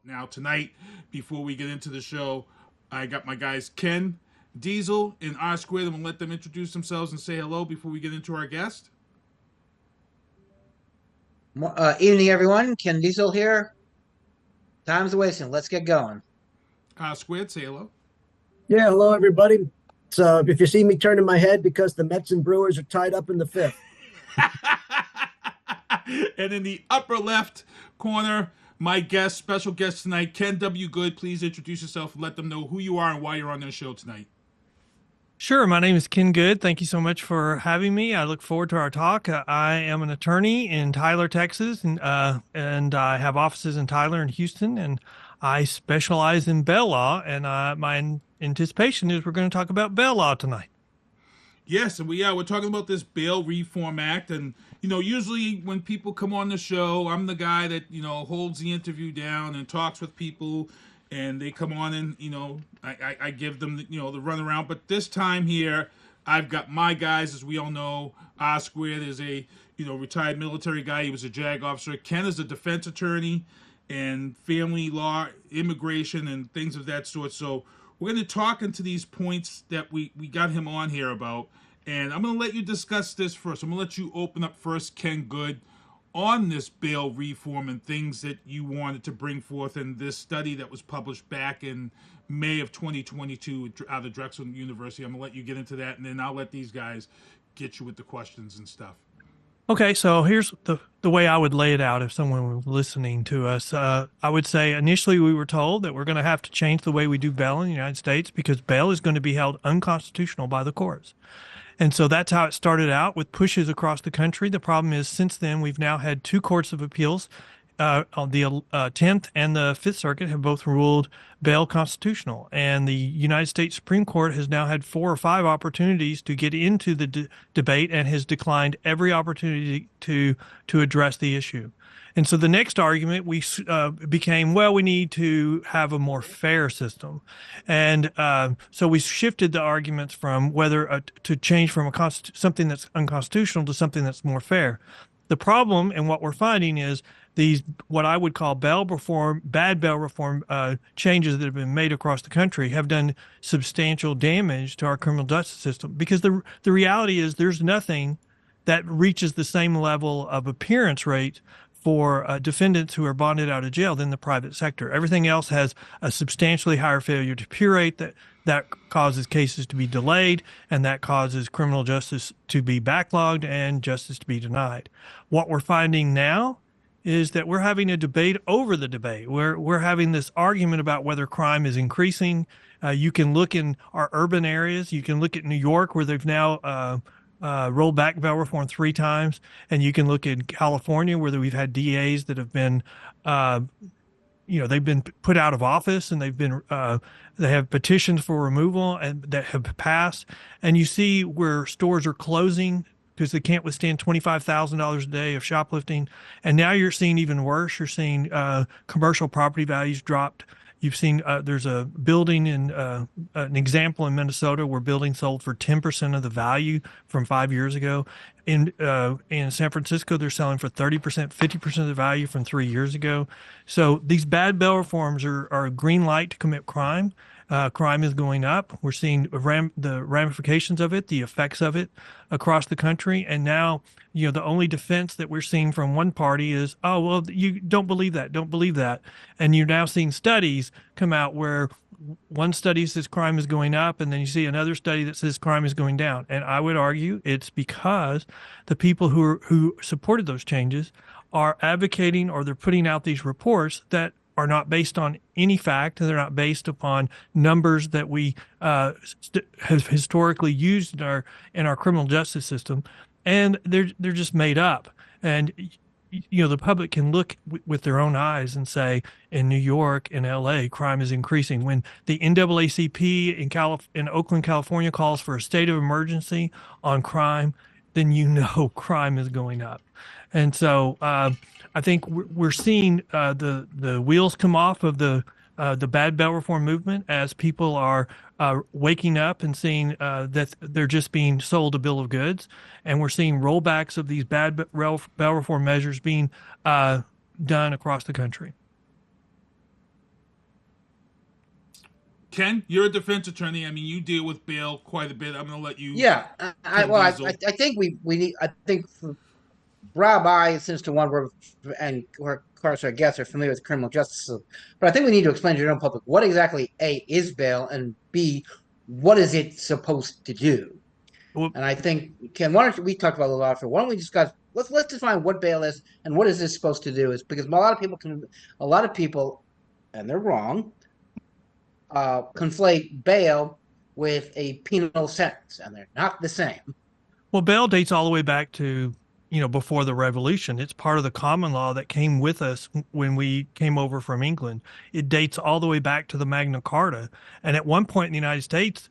Now, tonight, before we get into the show, I got my guys Ken, Diesel, and R Squared. I'm going to let them introduce themselves and say hello before we get into our guest. Evening, everyone. Ken Diesel here. Time's wasting. Let's get going. R Squared, say hello. Yeah, hello everybody. So if you see me turning my head because the Mets and Brewers are tied up in the fifth. And in the upper left corner, my guest, special guest tonight, Ken W. Good. Please introduce yourself and let them know who you are and why you're on their show tonight. Sure. My name is Ken Good. Thank you so much for having me. I look forward to our talk. I am an attorney in Tyler, Texas, and I have offices in Tyler and Houston, and I specialize in bail law. And my anticipation is we're going to talk about bail law tonight. Yes, and we're talking about this Bail Reform Act, and usually when people come on the show, I'm the guy that holds the interview down and talks with people, and they come on and I give them the runaround. But this time here, I've got my guys, as we all know. R Squared is a retired military guy. He was a JAG officer. Ken is a defense attorney and family law, immigration, and things of that sort. So we're going to talk into these points that we got him on here about. And I'm going to let you discuss this first. I'm going to let you open up first, Ken Good, on this bail reform and things that you wanted to bring forth in this study that was published back in May of 2022 out of Drexel University. I'm going to let you get into that, and then I'll let these guys get you with the questions and stuff. Okay, so here's the way I would lay it out if someone was listening to us. I would say initially we were told that we're going to have to change the way we do bail in the United States because bail is going to be held unconstitutional by the courts. And so that's how it started out with pushes across the country. The problem is since then we've now had two courts of appeals. On the 10th and the 5th Circuit have both ruled bail constitutional. And the United States Supreme Court has now had 4 or 5 opportunities to get into the debate and has declined every opportunity to address the issue. And so the next argument became, well, we need to have a more fair system. And so we shifted the arguments from whether to change from something that's unconstitutional to something that's more fair. The problem and what we're finding is these, what I would call bad bail reform changes that have been made across the country have done substantial damage to our criminal justice system because the reality is there's nothing that reaches the same level of appearance rate for defendants who are bonded out of jail than the private sector. Everything else has a substantially higher failure to appear rate that causes cases to be delayed, and that causes criminal justice to be backlogged and justice to be denied. What we're finding now is that we're having a debate over the debate. We're having this argument about whether crime is increasing. You can look in our urban areas. You can look at New York, where they've now rolled back bail reform 3 times, and you can look in California, where we've had DAs that have been, they've been put out of office, and they have petitions for removal and that have passed. And you see where stores are closing because they can't withstand $25,000 a day of shoplifting. And now you're seeing even worse. You're seeing commercial property values dropped. You've seen there's a building in an example in Minnesota where buildings sold for 10% of the value from 5 years ago. In San Francisco, they're selling for 30%, 50% of the value from 3 years ago. So these bad bail reforms are a green light to commit crime. Crime is going up. We're seeing the ramifications of it, the effects of it across the country. And now, the only defense that we're seeing from one party is, oh, well, you don't believe that. And you're now seeing studies come out where one study says crime is going up, and then you see another study that says crime is going down. And I would argue it's because the people who supported those changes are advocating, or they're putting out these reports that are not based on any fact, and they're not based upon numbers that we have historically used in our criminal justice system, and they're just made up. And the public can look with their own eyes and say, in New York, in L.A., crime is increasing. When the NAACP in Oakland, California, calls for a state of emergency on crime, then crime is going up. And so I think we're seeing the wheels come off of the bad bail reform movement as people are waking up and seeing that they're just being sold a bill of goods. And we're seeing rollbacks of these bad bail reform measures being done across the country. Ken, you're a defense attorney. I mean, you deal with bail quite a bit. I'm going to let you. Yeah, Ken Diesel. I think we need. I think for Rob, since to one word, and of course our guests are familiar with the criminal justice system, but I think we need to explain to the general public what exactly A is bail and B what is it supposed to do. Well, And I think Ken, why don't we talk about a lot for? Why don't we discuss? Let's define what bail is and what is this supposed to do? Is because a lot of people, and they're wrong, conflate bail with a penal sentence, and they're not the same. well, bail dates all the way back to, before the Revolution. It's part of the common law that came with us when we came over from England. It dates all the way back to the Magna Carta. And at one point in the United States,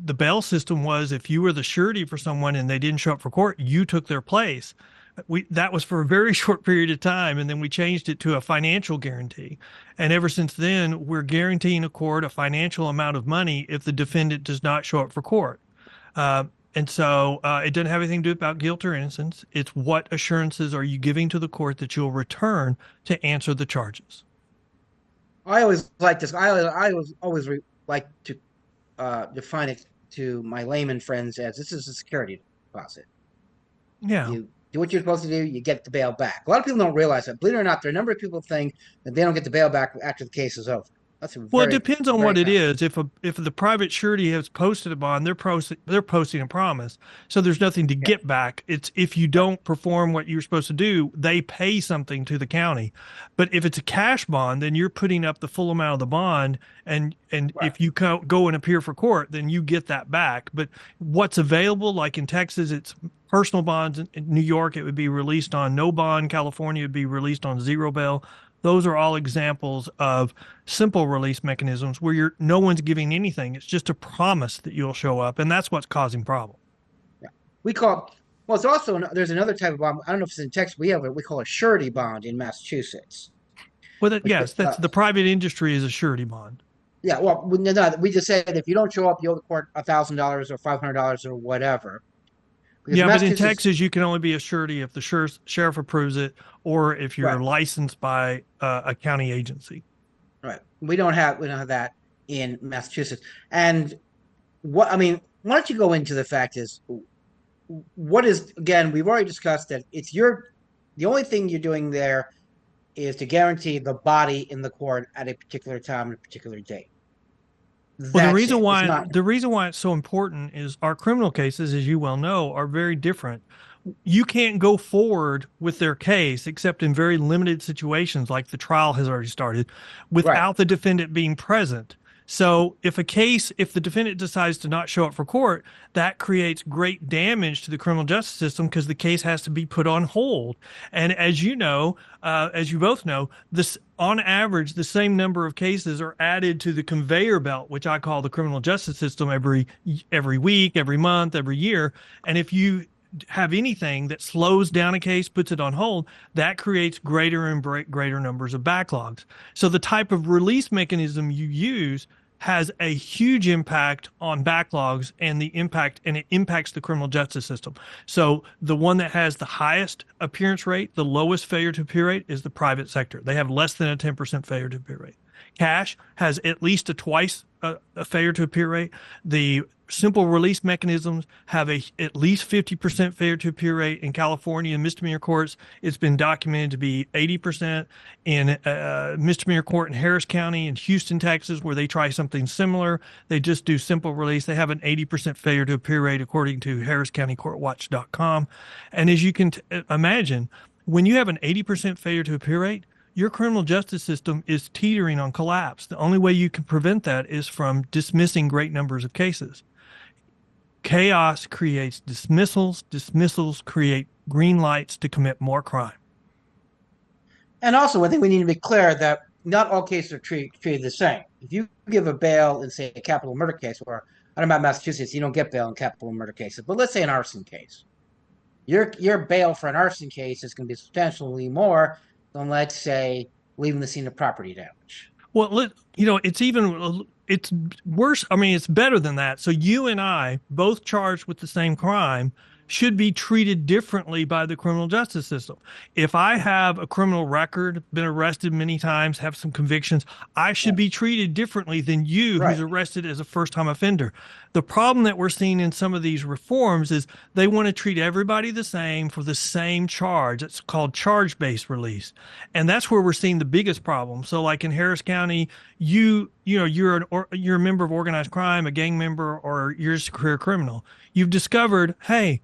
the bail system was if you were the surety for someone and they didn't show up for court, you took their place. That was for a very short period of time, and then we changed it to a financial guarantee. And ever since then, we're guaranteeing a court a financial amount of money if the defendant does not show up for court. And so it doesn't have anything to do about guilt or innocence. It's what assurances are you giving to the court that you'll return to answer the charges. I always like this. I always like to define it to my layman friends as this is a security deposit. Yeah. You do what you're supposed to do, you get the bail back. A lot of people don't realize that. Believe it or not, there are a number of people think that they don't get the bail back after the case is over. Well, it depends on what it is. If the private surety has posted a bond, they're posting a promise, so there's nothing to get back. It's if you don't perform what you're supposed to do, they pay something to the county. But if it's a cash bond, then you're putting up the full amount of the bond, and Right. if you go and appear for court, then you get that back. But what's available, like in Texas, it's personal bonds. In New York, it would be released on no bond. California would be released on zero bail. Those are all examples of simple release mechanisms where no one's giving anything. It's just a promise that you'll show up, and that's what's causing problems. Yeah. It's also there's another type of bond. I don't know if it's in Texas. We call a surety bond in Massachusetts. Well, yes, that's the private industry is a surety bond. Yeah, well, we just said if you don't show up, you owe the court $1,000 or $500 or whatever. Because yeah, but in Texas, you can only be a surety if the sheriff approves it or if you're licensed by a county agency. Right. We don't have that in Massachusetts. And why don't you go into the fact is what is, again, we've already discussed that the only thing you're doing there is to guarantee the body in the court at a particular time and a particular date. Well, the reason why it's so important is our criminal cases, as you well know, are very different. You can't go forward with their case except in very limited situations, like the trial has already started, without the defendant being present. So if the defendant decides to not show up for court, that creates great damage to the criminal justice system because the case has to be put on hold. And as you know, as you both know, on average, the same number of cases are added to the conveyor belt, which I call the criminal justice system every week, every month, every year. And if you have anything that slows down a case, puts it on hold, that creates greater and greater numbers of backlogs. So the type of release mechanism you use has a huge impact on backlogs and it impacts the criminal justice system. So the one that has the highest appearance rate, the lowest failure to appear rate is the private sector. They have less than a 10% failure to appear rate. Cash has at least twice a failure to appear rate. The simple release mechanisms have at least 50% failure to appear rate. In California, in misdemeanor courts, it's been documented to be 80%. In misdemeanor court in Harris County in Houston, Texas, where they try something similar, they just do simple release. They have an 80% failure to appear rate, according to HarrisCountyCourtWatch.com. And as you can imagine, when you have an 80% failure to appear rate, your criminal justice system is teetering on collapse. The only way you can prevent that is from dismissing great numbers of cases. Chaos creates dismissals. Dismissals create green lights to commit more crime. And also, I think we need to be clear that not all cases are treated the same. If you give a bail in, say, a capital murder case, where I don't know about Massachusetts, you don't get bail in capital murder cases, but let's say an arson case. Your bail for an arson case is going to be substantially more than, let's say, leaving the scene of property damage. Well, it's worse. I mean, it's better than that. So you and I, both charged with the same crime, should be treated differently by the criminal justice system. If I have a criminal record, been arrested many times, have some convictions, I should be treated differently than you who's Right. arrested as a first-time offender. The problem that we're seeing in some of these reforms is they want to treat everybody the same for the same charge. It's called charge-based release. And that's where we're seeing the biggest problem. So like in Harris County, you're a member of organized crime, a gang member, or you're just a career criminal. You've discovered, hey,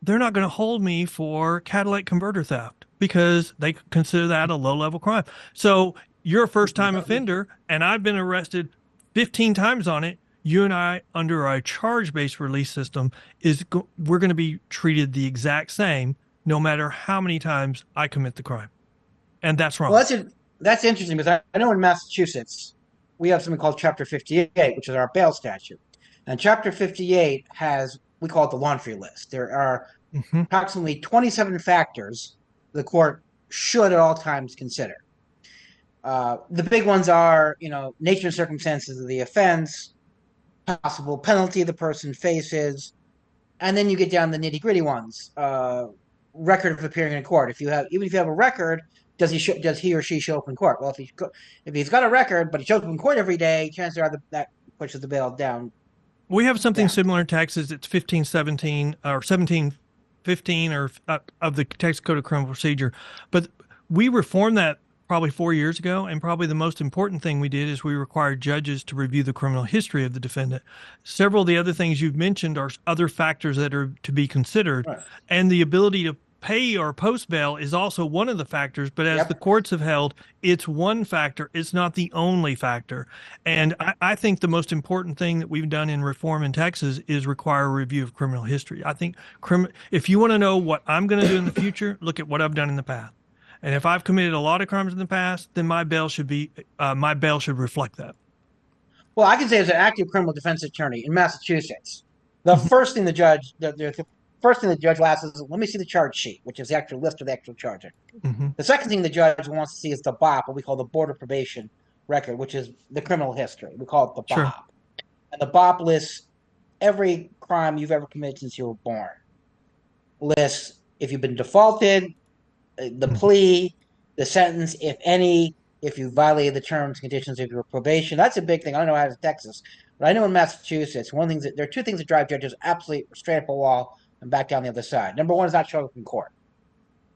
they're not going to hold me for catalytic converter theft because they consider that a low-level crime. So you're a first-time offender, and I've been arrested 15 times on it. You and I, under a charge-based release system, we're going to be treated the exact same no matter how many times I commit the crime. And that's wrong. Well, that's interesting because I know in Massachusetts we have something called Chapter 58, which is our bail statute. And Chapter 58 has, we call it the laundry list. There are approximately 27 factors the court should at all times consider. The big ones are, nature and circumstances of the offense, possible penalty the person faces, and then you get down to the nitty-gritty ones. Record of appearing in court. Even if you have a record, does he or she show up in court? Well, if he's got a record but he shows up in court every day, chances are that pushes the bail down. We have something similar in Texas. It's 1517 or 1715 or of the Texas Code of Criminal Procedure, but we reformed that probably 4 years ago, and probably the most important thing we did is we required judges to review the criminal history of the defendant. Several of the other things you've mentioned are other factors that are to be considered, right. And the ability to pay or post bail is also one of the factors, but as the courts have held, it's one factor. It's not the only factor. And I think the most important thing that we've done in reform in Texas is require a review of criminal history. I think if you want to know what I'm going to do in the future, look at what I've done in the past. And if I've committed a lot of crimes in the past, then my bail should reflect that. Well, I can say as an active criminal defense attorney in Massachusetts, the first thing the judge will ask is, let me see the charge sheet, which is the actual list of the actual charges. The second thing the judge wants to see is the BOP, what we call the Board of Probation record, which is the criminal history. We call it the BOP. Sure. And the BOP lists every crime you've ever committed since you were born. Lists if you've been defaulted, the plea, the sentence, if any, if you violated the terms and conditions of your probation. That's a big thing. I don't know how it's in Texas, but I know in Massachusetts, there are two things that drive judges absolutely straight up a wall and back down the other side. Number one is not showing up in court.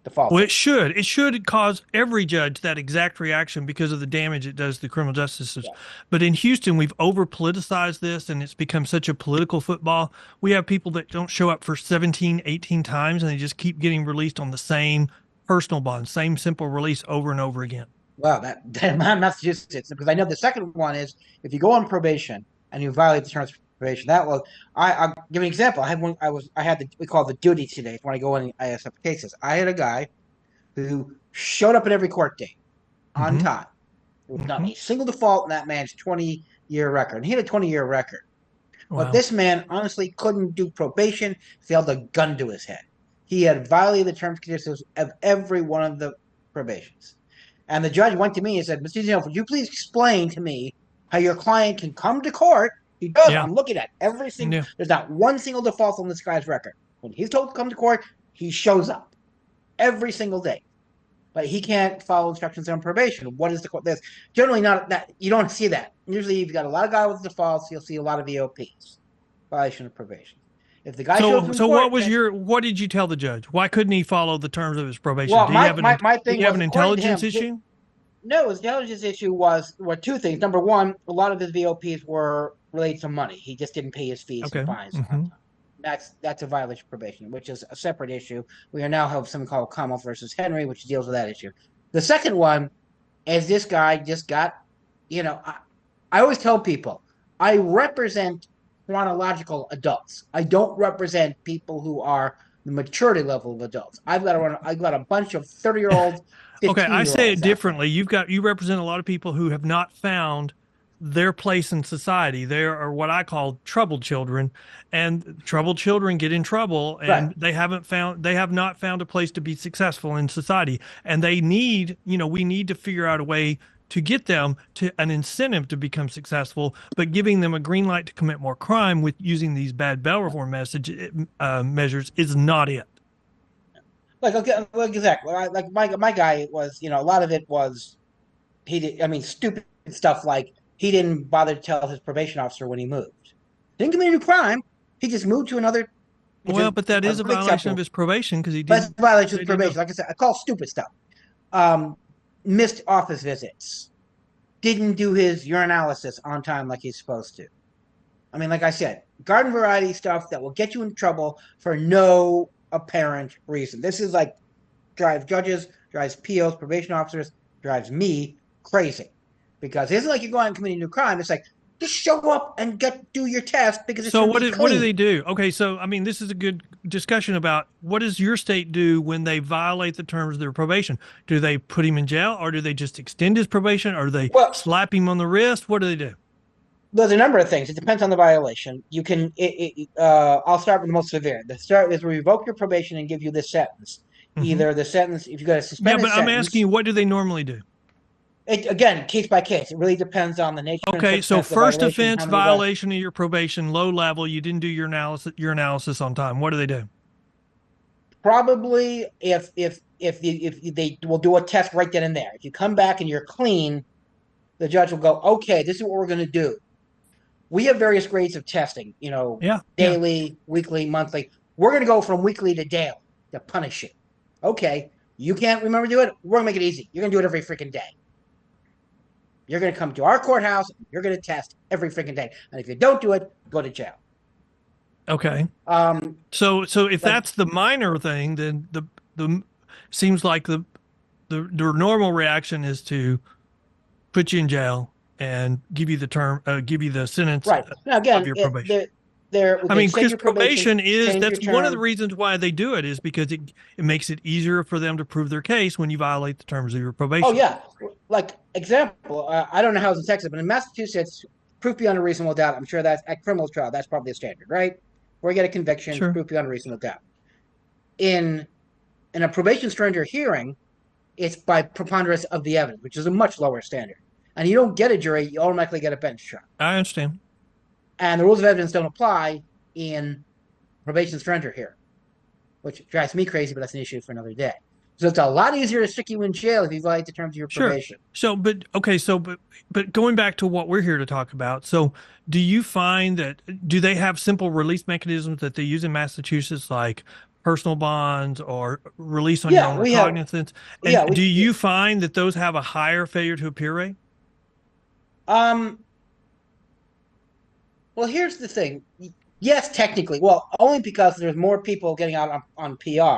Default. Well, it should cause every judge that exact reaction because of the damage it does to the criminal justice system. Yeah. But in Houston, we've over politicized this and it's become such a political football. We have people that don't show up for 17, 18 times and they just keep getting released on the same personal bond, same simple release over and over again. Well, that Massachusetts, because I know the second one is if you go on probation and you violate the terms of probation. I'll give an example. We call it the duty today when I go in ISF cases. I had a guy who showed up at every court date on time. There was not a single default in that man's 20-year record. And he had a 20-year record. Wow. But this man honestly couldn't do probation, failed a gun to his head. He had violated the terms and conditions of every one of the probations. And the judge went to me and said, Mr. Zeno, would you please explain to me how your client can come to court? He does. Yeah. I'm looking at every single. Yeah. There's not one single default on this guy's record. When he's told to come to court, he shows up every single day. But he can't follow instructions on probation. What is the court? There's generally not that. You don't see that. Usually, you've got a lot of guys with defaults. You'll see a lot of VOPs, violation of probation. If the guy shows up in court, what did you tell the judge? Why couldn't he follow the terms of his probation? Well, do you have an intelligence issue? No, his intelligence issue were two things. Number one, a lot of his VOPs were related to money. He just didn't pay his fees and fines. That's a violation of probation, which is a separate issue. We now have something called Commonwealth versus Henry, which deals with that issue. The second one is this guy just got, I always tell people, I represent chronological adults. I don't represent people who are the maturity level of adults. I've got a bunch of 30-year-olds. Okay, I say it differently. You represent a lot of people who have not found their place in society. They are what I call troubled children, and troubled children get in trouble, and they have not found a place to be successful in society. And they need, we need to figure out a way to get them to an incentive to become successful, but giving them a green light to commit more crime with using these bad bail reform measures is not it. Like, okay, like exactly. Like my guy was, a lot of it was he did. I mean, stupid stuff like he didn't bother to tell his probation officer when he moved. Didn't commit any crime. He just moved to another. Well, but that is a violation acceptable. of his probation because he But didn't. it's a violation of probation. Like I said, I call stupid stuff. Missed office visits. Didn't do his urinalysis on time like he's supposed to. I mean, like I said, garden variety stuff that will get you in trouble for no apparent reason. This is like drives judges, drives POs, probation officers, drives me crazy. Because it isn't like you're going and committing a new crime. It's like, just show up and do your test because it's so what do they do? Okay, so I mean, this is a good discussion about what does your state do when they violate the terms of their probation? Do they put him in jail, or do they just extend his probation, or do they slap him on the wrist? What do they do? There's a number of things. It depends on the violation. You can. I'll start with the most severe. The start is revoke your probation and give you this sentence. Mm-hmm. Either the sentence, if you got a suspended sentence. Yeah, but I'm asking you, what do they normally do? Again, case by case. It really depends on the nature. Okay, so first offense, violation of your probation, low level. You didn't do your analysis on time. What do they do? Probably, if they will do a test right then and there. If you come back and you're clean, the judge will go, okay, this is what we're going to do. We have various grades of testing. Daily, weekly, monthly. We're going to go from weekly to daily to punish you. Okay, you can't remember to do it. We're going to make it easy. You're going to do it every freaking day. You're going to come to our courthouse. You're going to test every freaking day. And if you don't do it, go to jail. Okay. So if that's the minor thing, then the seems like the normal reaction is to put you in jail and give you the sentence right. Now, again, of your probation. Because probation that's one of the reasons why they do it is because it makes it easier for them to prove their case when you violate the terms of your probation. Oh, yeah. Like, example, I don't know how it's in Texas, but in Massachusetts, proof beyond a reasonable doubt, I'm sure that's at criminal trial, that's probably a standard, right? Where you get a conviction, sure. Proof beyond a reasonable doubt. In a probation stranger hearing, it's by preponderance of the evidence, which is a much lower standard. And you don't get a jury, you automatically get a bench trial. I understand. And the rules of evidence don't apply in probation stranger hearing, which drives me crazy, but that's an issue for another day. So it's a lot easier to stick you in jail if you violate the terms of your probation. So, but going back to what we're here to talk about. So do you find do they have simple release mechanisms that they use in Massachusetts, like personal bonds or release on your own recognizance? And do you find that those have a higher failure to appear rate? Well, here's the thing. Yes, technically. Well, only because there's more people getting out on PR.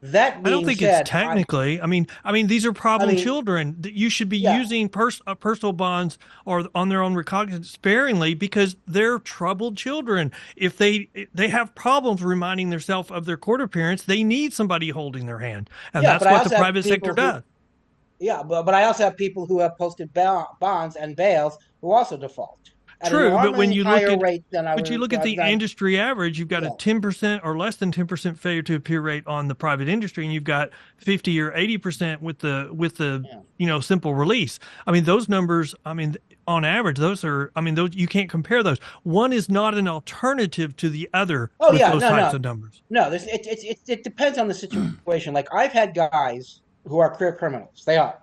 That being I don't think said, it's technically. I mean, these are problem children. You should be using personal bonds or on their own recognizance sparingly because they're troubled children. If they have problems reminding themselves of their court appearance, they need somebody holding their hand, and that's what the private sector does. Yeah, but I also have people who have posted bonds and bails who also default. True, but when you look at the industry average, you've got a 10% or less than 10% failure to appear rate on the private industry, and you've got 50 or 80% with the simple release. I mean, those numbers. I mean, on average, those you can't compare those. One is not an alternative to the other. Those types of numbers. No, it depends on the situation. Like I've had guys who are career criminals. They are,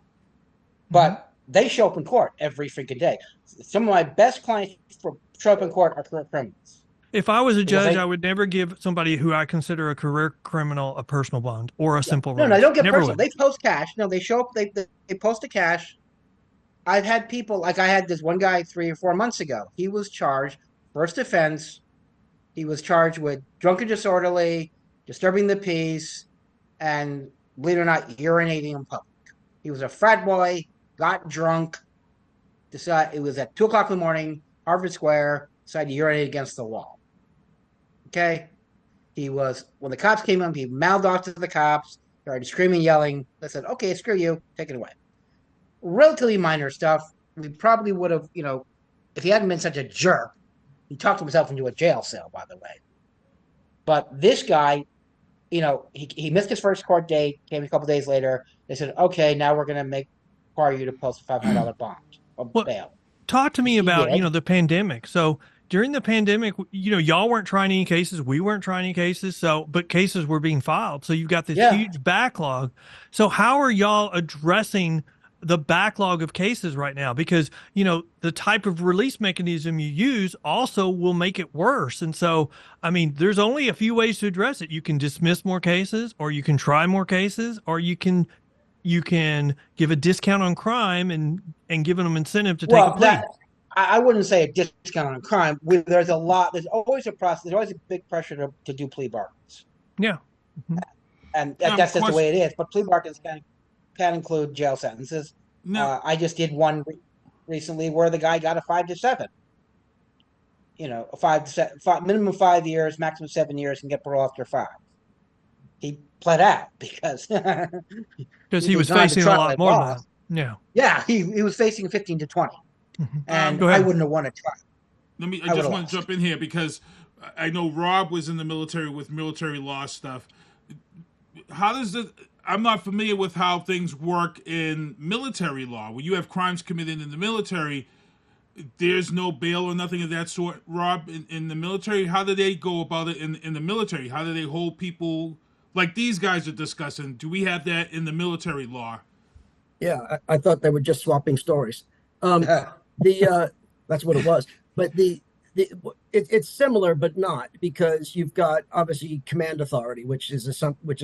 but they show up in court every freaking day. Some of my best clients show up in court are career criminals. If I was a judge, I would never give somebody who I consider a career criminal a personal bond or a simple release. No, they don't get personal. They post cash. No, they show up. They post a cash. I've had people, like I had this one guy 3 or 4 months ago. He was charged, first offense. He was charged with drunken disorderly, disturbing the peace, and believe it or not, urinating in public. He was a frat boy, got drunk, decided it was at 2 o'clock in the morning, Harvard Square, decided to urinate against the wall. Okay? When the cops came up, he mouthed off to the cops, started screaming, yelling. They said, okay, screw you, take it away. Relatively minor stuff. We probably would have, if he hadn't been such a jerk, he talked himself into a jail cell, by the way. But this guy, he missed his first court date, came a couple days later. They said, okay, now we're going to require you to post a $500 bond or Well, bail. talk to me He about, did. the pandemic. So during the pandemic, y'all weren't trying any cases. We weren't trying any cases. But cases were being filed. So you've got this Yeah. huge backlog. So how are y'all addressing the backlog of cases right now? Because, the type of release mechanism you use also will make it worse. And so, I mean, there's only a few ways to address it. You can dismiss more cases, or you can try more cases, or you can give a discount on crime and give them incentive to take a Well, plea. I wouldn't say a discount on crime. There's always a process. There's always a big pressure to do plea bargains, Yeah. Mhm. and Now, that's just the way it is. But plea bargains can include jail sentences. now, I just did one recently where the guy got a 5 to 7. A 5 to 7, minimum 5 years, maximum 7 years, and get parole after 5. He pled out because Because he was facing a lot more than that. Yeah. Yeah, he was facing 15 to 20, and Go I ahead. wouldn't have won a trial. I just want to jump in here because I know Rob was in the military with military law stuff. How does it? I'm not familiar with how things work in military law. When you have crimes committed in the military, there's no bail or nothing of that sort. Rob, in the military, how do they go about it in the military? How do they hold people like these guys are discussing? Do we have that in the military law? Yeah, I thought they were just swapping stories. That's what it was. But it's similar, but not, because you've got obviously command authority, which is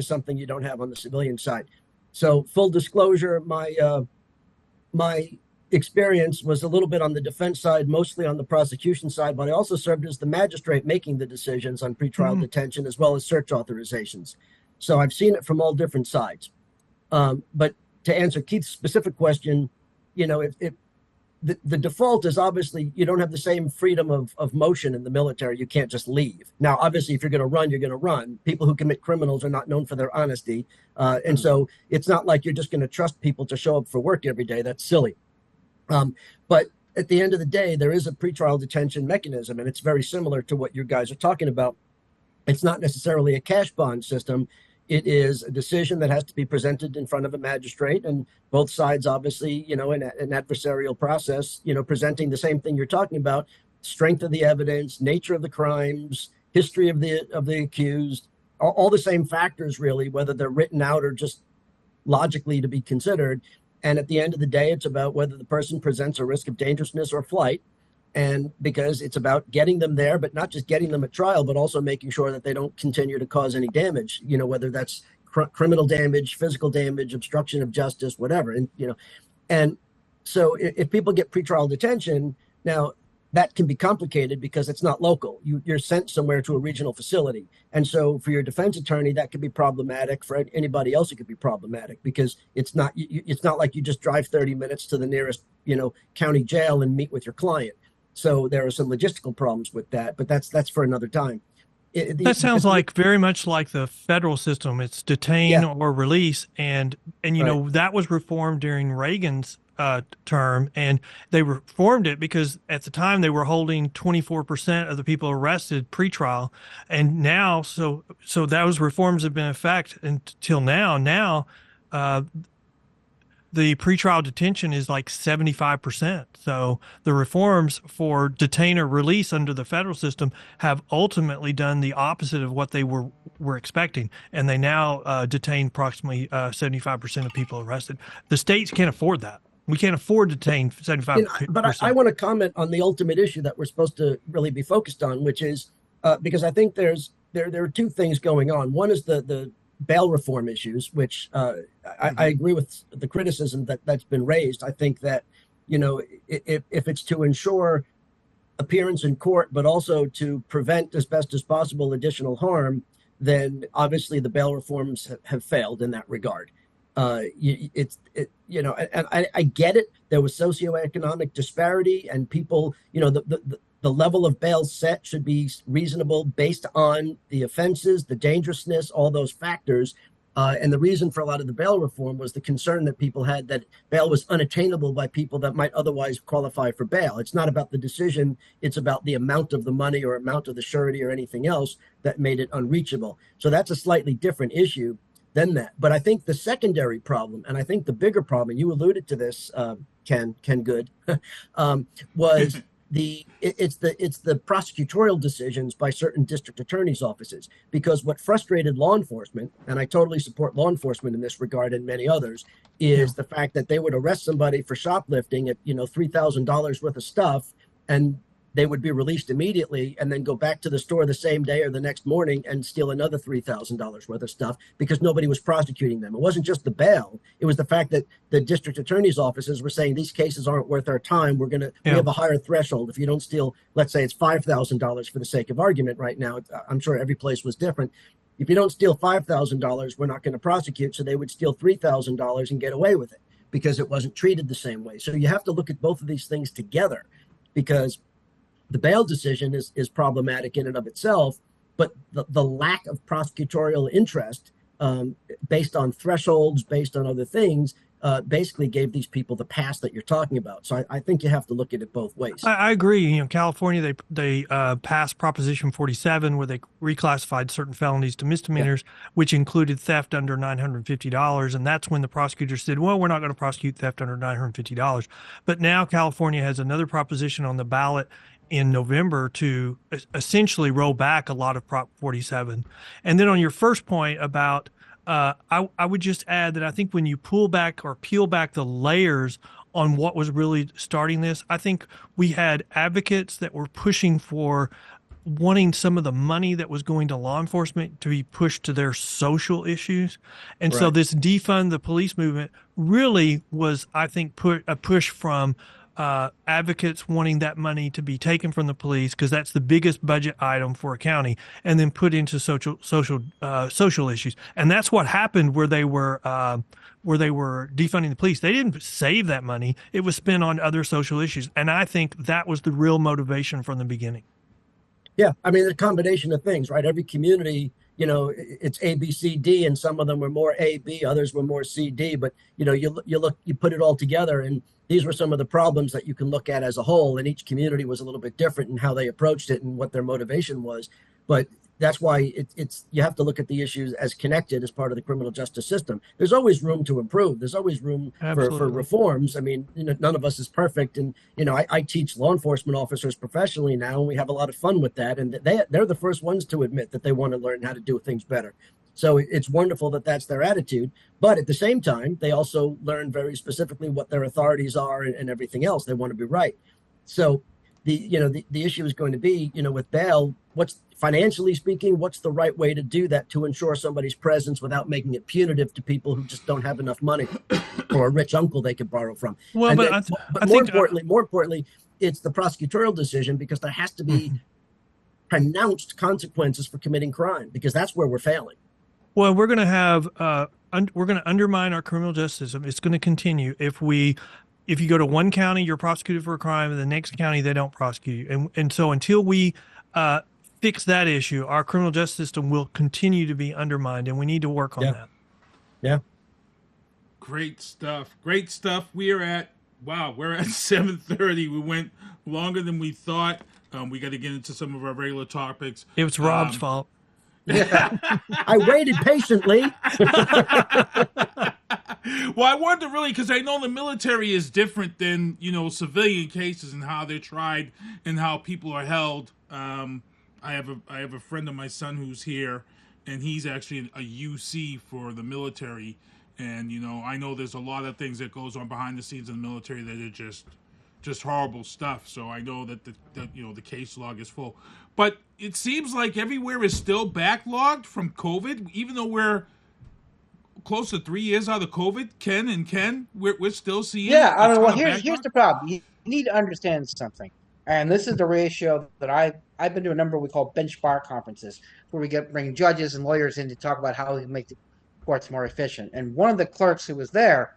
something you don't have on the civilian side. So full disclosure, my experience was a little bit on the defense side, mostly on the prosecution side, but I also served as the magistrate making the decisions on pretrial detention as well as search authorizations. So I've seen it from all different sides. But to answer Keith's specific question, if the default is obviously you don't have the same freedom of motion in the military. You can't just leave. Now, obviously, if you're going to run, you're going to run. People who commit criminals are not known for their honesty. And so it's not like you're just going to trust people to show up for work every day. That's silly. But at the end of the day, there is a pretrial detention mechanism, and it's very similar to what you guys are talking about. It's not necessarily a cash bond system. It is a decision that has to be presented in front of a magistrate, and both sides, obviously, in an adversarial process, presenting the same thing you're talking about: strength of the evidence, nature of the crimes, history of the accused, all the same factors, really, whether they're written out or just logically to be considered. And at the end of the day, it's about whether the person presents a risk of dangerousness or flight. And because it's about getting them there, but not just getting them at trial, but also making sure that they don't continue to cause any damage, whether that's criminal damage, physical damage, obstruction of justice, whatever. And so if people get pretrial detention, now that can be complicated because it's not local. You're sent somewhere to a regional facility. And so for your defense attorney, that could be problematic. For anybody else, it could be problematic because it's not like you just drive 30 minutes to the nearest, county jail and meet with your client. So there are some logistical problems with that, but that's for another time. That sounds like very much like the federal system. It's detain or release, and that was reformed during Reagan's term, and they reformed it because at the time they were holding 24% of the people arrested pretrial, and now so those reforms have been in effect until now. Now, the pretrial detention is like 75%. So the reforms for detain or release under the federal system have ultimately done the opposite of what they were expecting. And they now detain approximately 75% of people arrested. The states can't afford that. We can't afford to detain 75%. But I want to comment on the ultimate issue that we're supposed to really be focused on, which is because I think there are two things going on. One is the bail reform issues, which I agree with the criticism that's been raised. I think that, if it's to ensure appearance in court, but also to prevent as best as possible additional harm, then obviously the bail reforms have failed in that regard. And I get it. There was socioeconomic disparity, and people, the level of bail set should be reasonable based on the offenses, the dangerousness, all those factors. And the reason for a lot of the bail reform was the concern that people had that bail was unattainable by people that might otherwise qualify for bail. It's not about the decision. It's about the amount of the money or amount of the surety or anything else that made it unreachable. So that's a slightly different issue. than that. But I think the secondary problem, and I think the bigger problem, you alluded to this, Ken Good, was it's the prosecutorial decisions by certain district attorneys' offices. Because what frustrated law enforcement, and I totally support law enforcement in this regard and many others, is the fact that they would arrest somebody for shoplifting at $3,000 worth of stuff, and they would be released immediately and then go back to the store the same day or the next morning and steal another $3,000 worth of stuff because nobody was prosecuting them. It wasn't just the bail. It was the fact that the district attorney's offices were saying these cases aren't worth our time. We have a higher threshold. If you don't steal, let's say it's $5,000 for the sake of argument right now. I'm sure every place was different. If you don't steal $5,000, we're not going to prosecute. So they would steal $3,000 and get away with it because it wasn't treated the same way. So you have to look at both of these things together, because the bail decision is problematic in and of itself, but the lack of prosecutorial interest based on thresholds, based on other things, basically gave these people the pass that you're talking about. So I think you have to look at it both ways. I agree. California, they passed Proposition 47, where they reclassified certain felonies to misdemeanors, which included theft under $950. And that's when the prosecutor said, well, we're not going to prosecute theft under $950. But now California has another proposition on the ballot in November to essentially roll back a lot of Prop 47. And then on your first point about, I would just add that I think when you peel back the layers on what was really starting this, I think we had advocates that were pushing for wanting some of the money that was going to law enforcement to be pushed to their social issues. And so this defund the police movement really was, I think, a push from advocates wanting that money to be taken from the police, because that's the biggest budget item for a county, and then put into social issues. And that's what happened where they were defunding the police. They didn't save that money. It was spent on other social issues. And I think that was the real motivation from the beginning. Yeah. I mean, a combination of things, right? Every community, it's A, B, C, D, and some of them were more A, B, others were more C, D, but you put it all together, and these were some of the problems that you can look at as a whole, and each community was a little bit different in how they approached it and what their motivation was. But that's why you have to look at the issues as connected as part of the criminal justice system. There's always room to improve. There's always room for reforms. I mean, none of us is perfect. And, I teach law enforcement officers professionally now, and we have a lot of fun with that. And they're the first ones to admit that they want to learn how to do things better. So it's wonderful that that's their attitude. But at the same time, they also learn very specifically what their authorities are and everything else. They want to be right. So the issue is going to be, with bail, financially speaking, what's the right way to do that to ensure somebody's presence without making it punitive to people who just don't have enough money or a rich uncle they could borrow from? Well, more importantly, it's the prosecutorial decision, because there has to be pronounced consequences for committing crime, because that's where we're failing. Well, we're going to have we're going to undermine our criminal justice system. It's going to continue if you go to one county, you're prosecuted for a crime, and the next county they don't prosecute you. And so until we fix that issue, our criminal justice system will continue to be undermined, and we need to work on that. Yeah. Great stuff. We're at 7:30. We went longer than we thought. We got to get into some of our regular topics. It was Rob's fault. I waited patiently. Well, I wanted to really, because I know the military is different than, civilian cases and how they're tried and how people are held. I have a friend of my son who's here, and he's actually a UC for the military. And, I know there's a lot of things that goes on behind the scenes in the military that are just horrible stuff. So I know that the case log is full. But it seems like everywhere is still backlogged from COVID, even though we're close to 3 years out of COVID. Ken, we're still seeing. Yeah, I don't know. Well, here's the problem. You need to understand something, and this is the ratio that I've been to a number of what we call bench bar conferences, where we bring judges and lawyers in to talk about how we can make the courts more efficient. And one of the clerks who was there,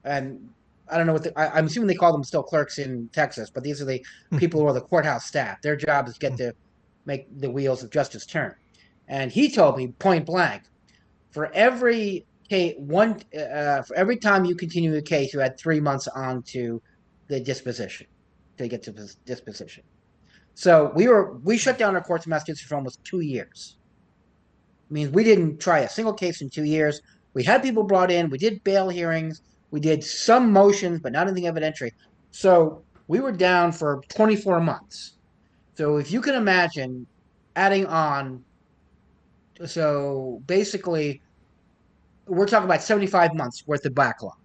and I don't know I'm assuming they call them still clerks in Texas, but these are the people who are the courthouse staff. Their job is to make the wheels of justice turn. And he told me point blank, for every time you continue a case, you add 3 months on to the disposition, to get to disposition. So we shut down our courts in Massachusetts for almost 2 years. means we didn't try a single case in 2 years. We had people brought in. We did bail hearings. We did some motions, but not anything evidentiary. So we were down for 24 months. So if you can imagine adding on, so basically, we're talking about 75 months worth of backlog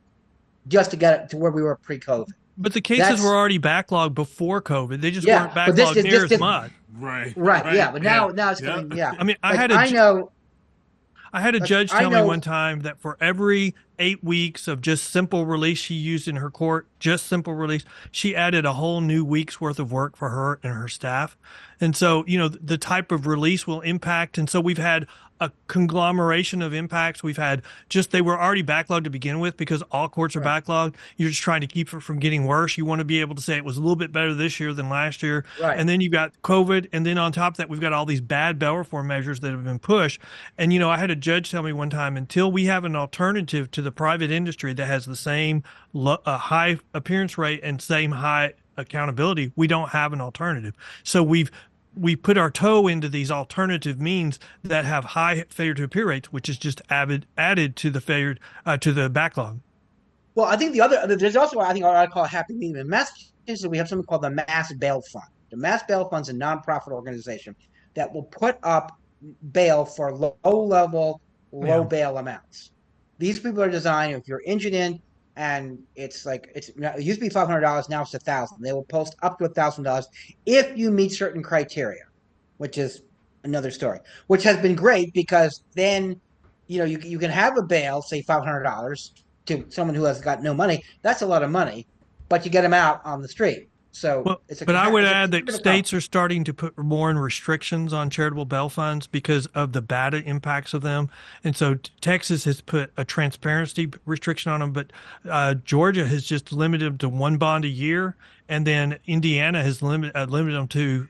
just to get it to where we were pre-COVID. But the cases That's were already backlogged before COVID. They just Yeah, weren't but this backlogged is- near this as is- much. Right. right. Yeah, but now yeah. it's coming. Yeah, I mean, Like, I know. I had a Like, judge I tell me know- one time that for every 8 weeks of just simple release she used in her court, just simple release, she added a whole new week's worth of work for her and her staff. And so, you know, the type of release will impact. And so we've had a conglomeration of impacts. We've had just, they were already backlogged to begin with because all courts are Right. backlogged. You're just trying to keep it from getting worse. You want to be able to say it was a little bit better this year than last year. Right. And then you've got COVID. And then on top of that, we've got all these bad bail reform measures that have been pushed. And, you know, I had a judge tell me one time, until we have an alternative to the private industry that has the same high appearance rate and same high accountability, we don't have an alternative. So we put our toe into these alternative means that have high failure to appear rates, which is just added to the failure to the backlog. Well, I think there's also, I think, what I call a happy medium. In Massachusetts, we have something called the Mass Bail Fund. The Mass Bail Fund is a nonprofit organization that will put up bail for low Yeah. bail amounts. These people are designed, if you're injured in, and it used to be $500, now it's $1,000. They will post up to $1,000 if you meet certain criteria, which is another story. Which has been great because then, you can have a bail, say $500 to someone who has got no money. That's a lot of money, but you get them out on the street. So Well, but I would add that states are starting to put more in restrictions on charitable bail funds because of the bad impacts of them. And so Texas has put a transparency restriction on them, but Georgia has just limited them to one bond a year. And then Indiana has limited them to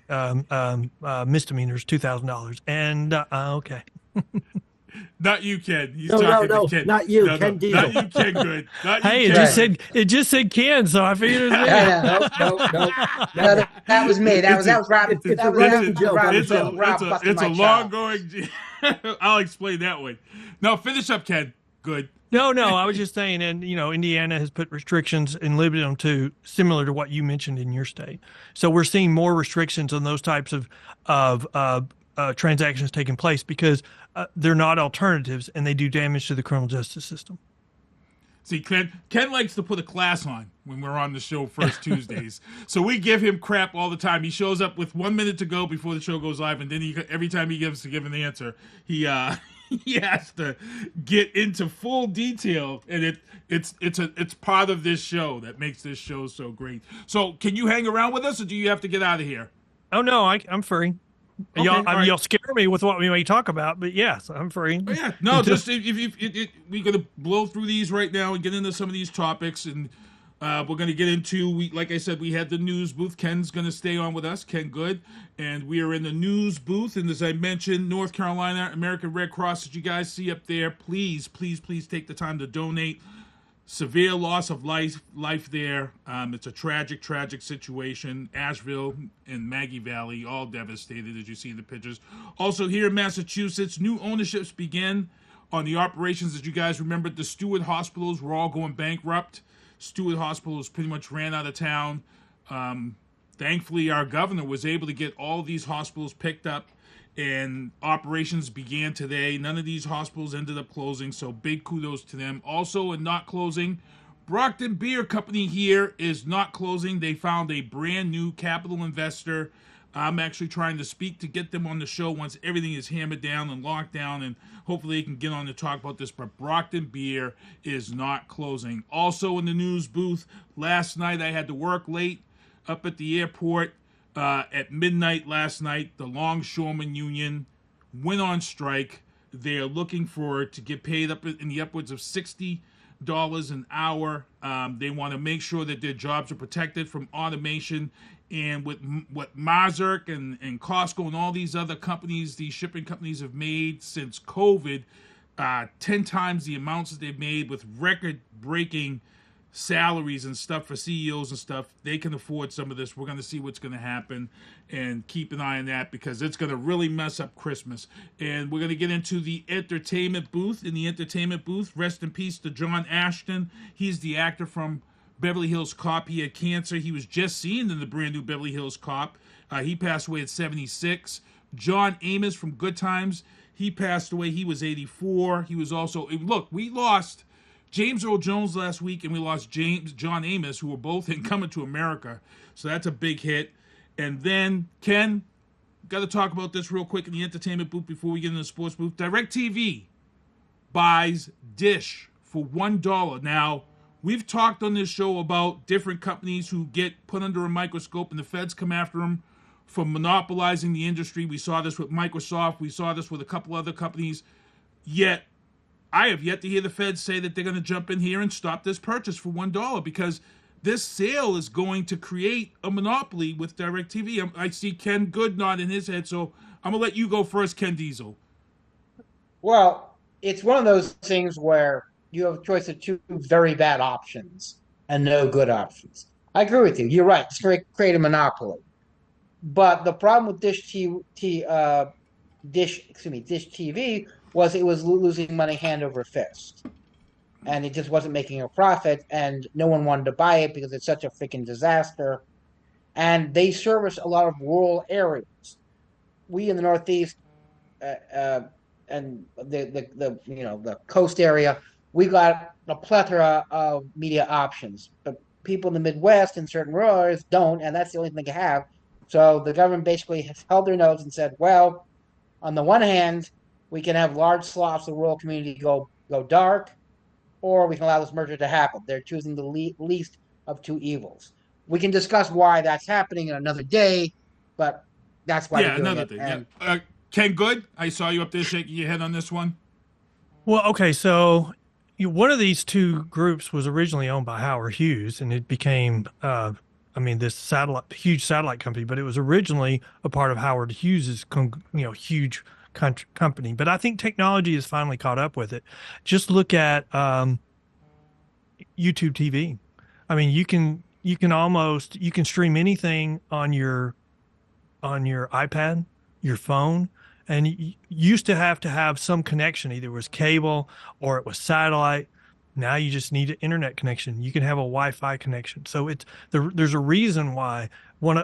misdemeanors, $2,000. And okay. Not you, Ken. He's No, talking no, to Ken. not you, No, Ken Diesel. Not you, Ken. Good. Not you, Hey, Ken. it just said Ken, so I figured it was me. No. No, that was me. That was Rob. It's a That was running joke on the It's show. a long going. I'll explain that one. No, finish up, Ken. Good. No, I was just saying, and Indiana has put restrictions and limited them to similar to what you mentioned in your state. So we're seeing more restrictions on those types of transactions taking place because they're not alternatives and they do damage to the criminal justice system. See, Ken likes to put a class on when we're on the show first Tuesdays. So we give him crap all the time. He shows up with 1 minute to go before the show goes live, and then every time he gives to give an answer, he he has to get into full detail, and it's part of this show that makes this show so great. So can you hang around with us, or do you have to get out of here? Oh no, I'm free. Okay, right. Y'all scare me with what we may talk about, but yes, I'm free. Oh, yeah, no, just we're gonna blow through these right now and get into some of these topics, and we're gonna get into. Like I said, we had the news booth. Ken's gonna stay on with us, Ken Good, and we are in the news booth. And as I mentioned, North Carolina American Red Cross that you guys see up there, please take the time to donate. Severe loss of life there. It's a tragic situation. Asheville and Maggie Valley all devastated, as you see in the pictures. Also here in Massachusetts, new ownerships begin on the operations. As you guys remember, the Stewart hospitals were all going bankrupt. Stewart hospitals pretty much ran out of town. Thankfully, our governor was able to get all these hospitals picked up, and operations began today. None of these hospitals ended up closing, so big kudos to them. Also, in not closing, Brockton Beer Company here is not closing. They found a brand new capital investor. I'm actually trying to speak to get them on the show once everything is hammered down and locked down, and hopefully they can get on to talk about this. But Brockton Beer is not closing. Also in the news booth, last night I had to work late up at the airport. At midnight last night, the Longshoremen Union went on strike. They are looking to get paid up in the upwards of $60 an hour. They want to make sure that their jobs are protected from automation. And with what Mazurk and Costco and all these other companies, these shipping companies have made since COVID, 10 times the amounts that they've made with record-breaking salaries and stuff for CEOs and stuff, they can afford some of this. We're going to see what's going to happen and keep an eye on that because it's going to really mess up Christmas. And we're going to get into the entertainment booth. In the entertainment booth, rest in peace to John Ashton. He's the actor from Beverly Hills Cop. He had cancer. He was just seen in the brand new Beverly Hills Cop. He passed away at 76. John Amos from Good Times. He passed away. He was 84. He was also, look, we lost James Earl Jones last week, and we lost John Amos, who were both in Coming to America. So that's a big hit. And then, Ken, got to talk about this real quick in the entertainment booth before we get into the sports booth. DirecTV buys Dish for $1. Now, we've talked on this show about different companies who get put under a microscope, and the feds come after them for monopolizing the industry. We saw this with Microsoft. We saw this with a couple other companies. Yet, I have yet to hear the feds say that they're going to jump in here and stop this purchase for $1 because this sale is going to create a monopoly with DirecTV. I see Ken Good nodding his head, so I'm going to let you go first, Ken Diesel. Well, it's one of those things where you have a choice of two very bad options and no good options. I agree with you. You're right. It's going to create a monopoly. But the problem with Dish TV was it was losing money hand over fist. And it just wasn't making a profit, and no one wanted to buy it because it's such a freaking disaster. And they service a lot of rural areas. We in the Northeast and the coast area, we got a plethora of media options. But people in the Midwest and certain rural areas don't, and that's the only thing they have. So the government basically has held their nose and said, well, on the one hand, we can have large swaths of the rural community go dark, or we can allow this merger to happen. They're choosing the least of two evils. We can discuss why that's happening in another day, but that's why they're doing another it. thing. And, Yeah. Ken Good, I saw you up there shaking your head on this one. Well, okay, so one of these two groups was originally owned by Howard Hughes, and it became, this huge satellite company, but it was originally a part of Howard Hughes's, huge company. But I think technology has finally caught up with it. Just look at YouTube TV. I mean, you can stream anything on your iPad, your phone, and you used to have some connection. Either it was cable or it was satellite. Now you just need an internet connection. You can have a Wi-Fi connection. So there's a reason why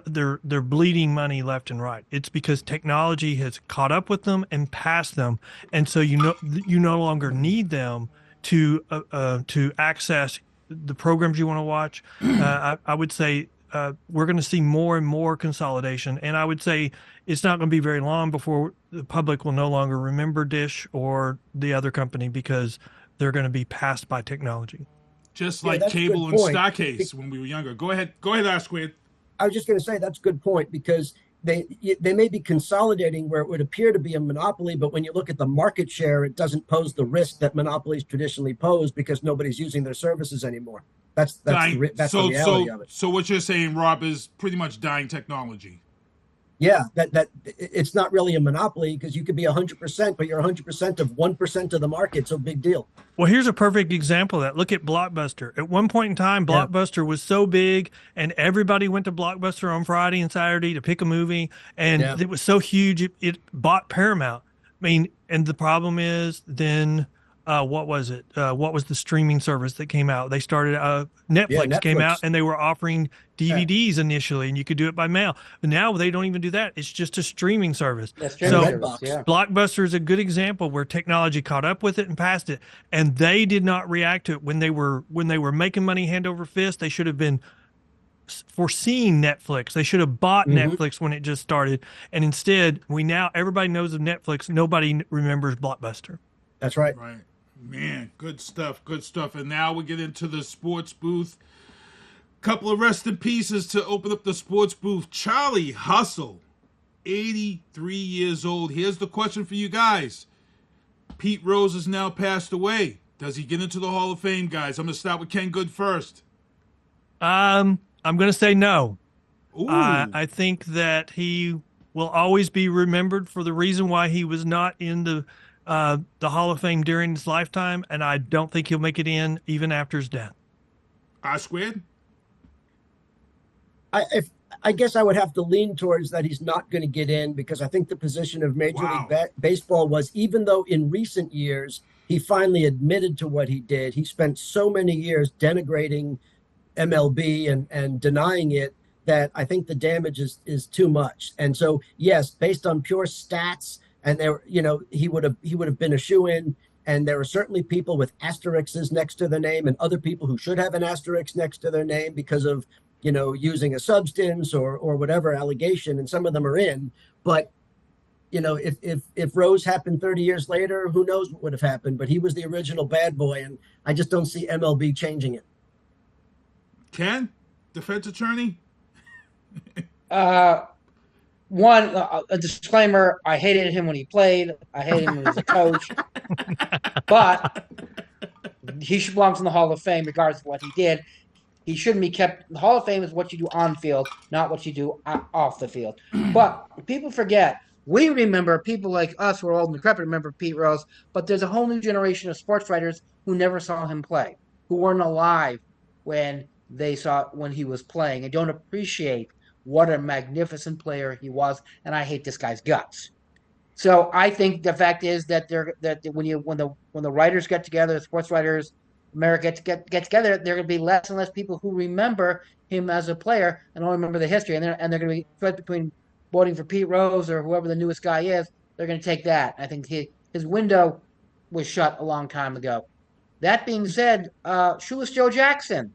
they're bleeding money left and right. It's because technology has caught up with them and passed them, and so you no longer need them to access the programs you want to watch. I would say we're going to see more and more consolidation, and I would say it's not going to be very long before the public will no longer remember Dish or the other company because they're going to be passed by technology. Just like cable and Starcase when we were younger. Go ahead, R-Squared. I was just going to say that's a good point because they may be consolidating where it would appear to be a monopoly, but when you look at the market share, it doesn't pose the risk that monopolies traditionally pose because nobody's using their services anymore. That's the reality of it. So what you're saying, Rob, is pretty much dying technology. Yeah, that it's not really a monopoly because you could be 100%, but you're 100% of 1% of the market. So big deal. Well, here's a perfect example of that. Look at Blockbuster. At one point in time, Blockbuster was so big, and everybody went to Blockbuster on Friday and Saturday to pick a movie, and it was so huge it bought Paramount. I mean, and the problem is then. What was it? What was the streaming service that came out? They started, Netflix came out and they were offering DVDs initially and you could do it by mail. But now they don't even do that. It's just a streaming service. Blockbuster is a good example where technology caught up with it and passed it. And they did not react to it when they were making money hand over fist. They should have been foreseeing Netflix. They should have bought Netflix when it just started. And instead, everybody knows of Netflix. Nobody remembers Blockbuster. That's right. Right. Man, good stuff. And now we get into the sports booth. Couple of rest in pieces to open up the sports booth. Charlie Hustle, 83 years old. Here's the question for you guys. Pete Rose has now passed away. Does he get into the Hall of Fame, guys? I'm going to start with Ken Good first. I'm going to say no. I think that he will always be remembered for the reason why he was not in the Hall of Fame during his lifetime, and I don't think he'll make it in even after his death. R squared? I guess I would have to lean towards that he's not going to get in, because I think the position of Major Wow. League Baseball was, even though in recent years he finally admitted to what he did, he spent so many years denigrating MLB and denying it, that I think the damage is too much. And so, yes, based on pure stats, and there, he would have been a shoe-in. And there are certainly people with asterisks next to their name, and other people who should have an asterisk next to their name because of, using a substance or whatever allegation, and some of them are in. But if Rose happened 30 years later, who knows what would have happened? But he was the original bad boy, and I just don't see MLB changing it. Ken, defense attorney? One, a disclaimer: I hated him when he played. I hated him when he was a coach. But he should belong in the Hall of Fame, regardless of what he did. He shouldn't be kept. The Hall of Fame is what you do on field, not what you do off the field. But people forget. We remember, people like us who are old and decrepit remember Pete Rose, but there's a whole new generation of sports writers who never saw him play, who weren't alive when he was playing, and don't appreciate what a magnificent player he was. And I hate this guy's guts. So I think the fact is that when the writers get together, the sports writers, America get together, there are going to be less and less people who remember him as a player and don't remember the history, and they're going to be split between voting for Pete Rose or whoever the newest guy is. They're going to take that. I think his window was shut a long time ago. That being said, Shoeless Joe Jackson,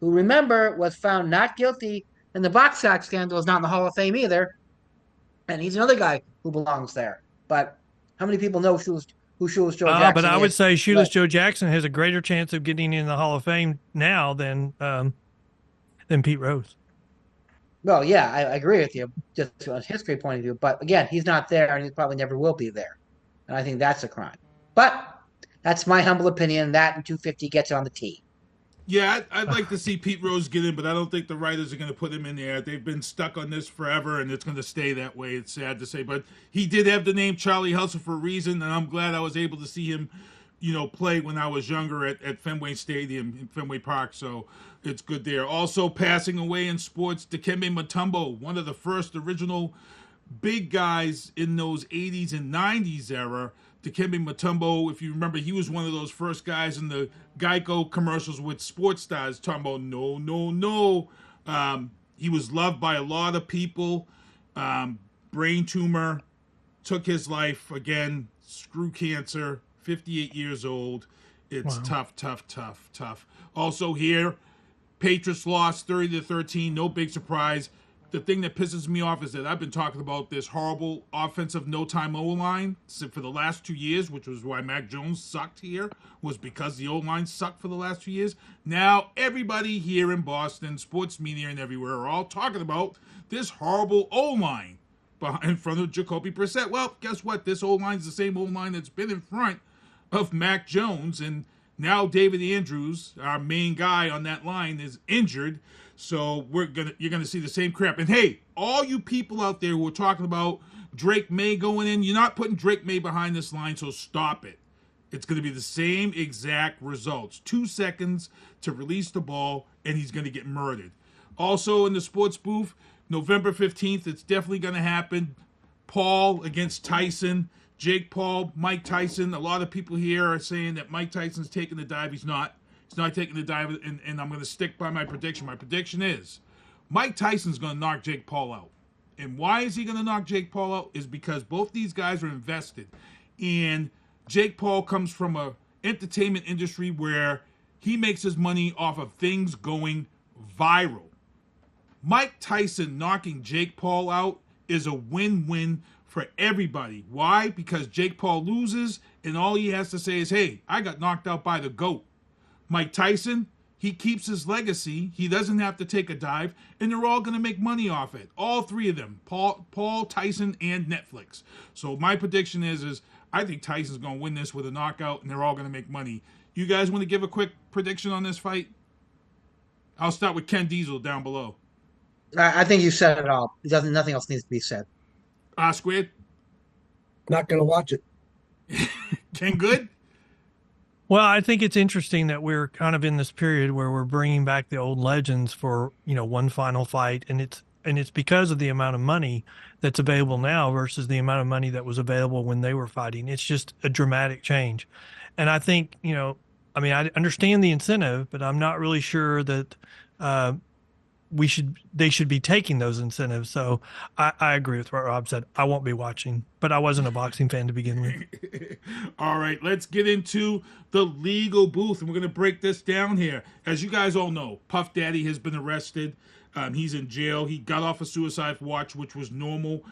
who, remember, was found not guilty in the box sack scandal, is not in the Hall of Fame either, and he's another guy who belongs there. But how many people know who Shoeless Joe Jackson but I would is? say Shoeless Joe Jackson has a greater chance of getting in the Hall of Fame now than Pete Rose. Well, yeah, I agree with you, just from a history point of view. But again, he's not there, and he probably never will be there. And I think that's a crime. But that's my humble opinion. That and 250 gets it on the tee. Yeah, I'd like to see Pete Rose get in, but I don't think the writers are going to put him in there. They've been stuck on this forever, and it's going to stay that way. It's sad to say, but he did have the name Charlie Hustle for a reason, and I'm glad I was able to see him, play when I was younger at Fenway Stadium in Fenway Park. So it's good there. Also passing away in sports, Dikembe Mutombo, one of the first original big guys in those 80s and 90s era. Dikembe Mutombo, if you remember, he was one of those first guys in the Geico commercials with sports stars talking about no, no, no. He was loved by a lot of people. Brain tumor took his life. Again, screw cancer, 58 years old. It's tough. Also here, Patriots lost 30-13. No big surprise. The thing that pisses me off is that I've been talking about this horrible offensive no-time O-line for the last 2 years, which was why Mac Jones sucked here, was because the O-line sucked for the last 2 years. Now, everybody here in Boston, sports media and everywhere, are all talking about this horrible O-line in front of Jacoby Brissett. Well, guess what? This O-line is the same O-line that's been in front of Mac Jones, and now David Andrews, our main guy on that line, is injured. So you're gonna see the same crap. And hey, all you people out there who are talking about Drake May going in, you're not putting Drake May behind this line, so stop it. It's gonna be the same exact results. 2 seconds to release the ball, and he's gonna get murdered. Also in the sports booth, November 15th, it's definitely gonna happen. Paul against Tyson. Jake Paul, Mike Tyson. A lot of people here are saying that Mike Tyson's taking the dive. He's not. He's not taking the dive, and I'm going to stick by my prediction. My prediction is Mike Tyson's going to knock Jake Paul out. And why is he going to knock Jake Paul out? Is because both these guys are invested. And Jake Paul comes from a entertainment industry where he makes his money off of things going viral. Mike Tyson knocking Jake Paul out is a win-win for everybody. Why? Because Jake Paul loses, and all he has to say is, hey, I got knocked out by the GOAT. Mike Tyson, he keeps his legacy. He doesn't have to take a dive, and they're all going to make money off it. All three of them, Paul, Tyson, and Netflix. So my prediction is I think Tyson's going to win this with a knockout, and they're all going to make money. You guys want to give a quick prediction on this fight? I'll start with Ken Diesel down below. I think you said it all. Nothing else needs to be said. Squid? Not going to watch it. Ken Good? Well, I think it's interesting that we're kind of in this period where we're bringing back the old legends for, one final fight, and it's because of the amount of money that's available now versus the amount of money that was available when they were fighting. It's just a dramatic change. And I think, I mean, I understand the incentive, but I'm not really sure that uh, they should be taking those incentives. So I agree with what Rob said. I won't be watching, but I wasn't a boxing fan to begin with. All right, let's get into the legal booth, and we're going to break this down here. As you guys all know, Puff Daddy has been arrested. He's in jail. He got off a suicide watch, which was normal.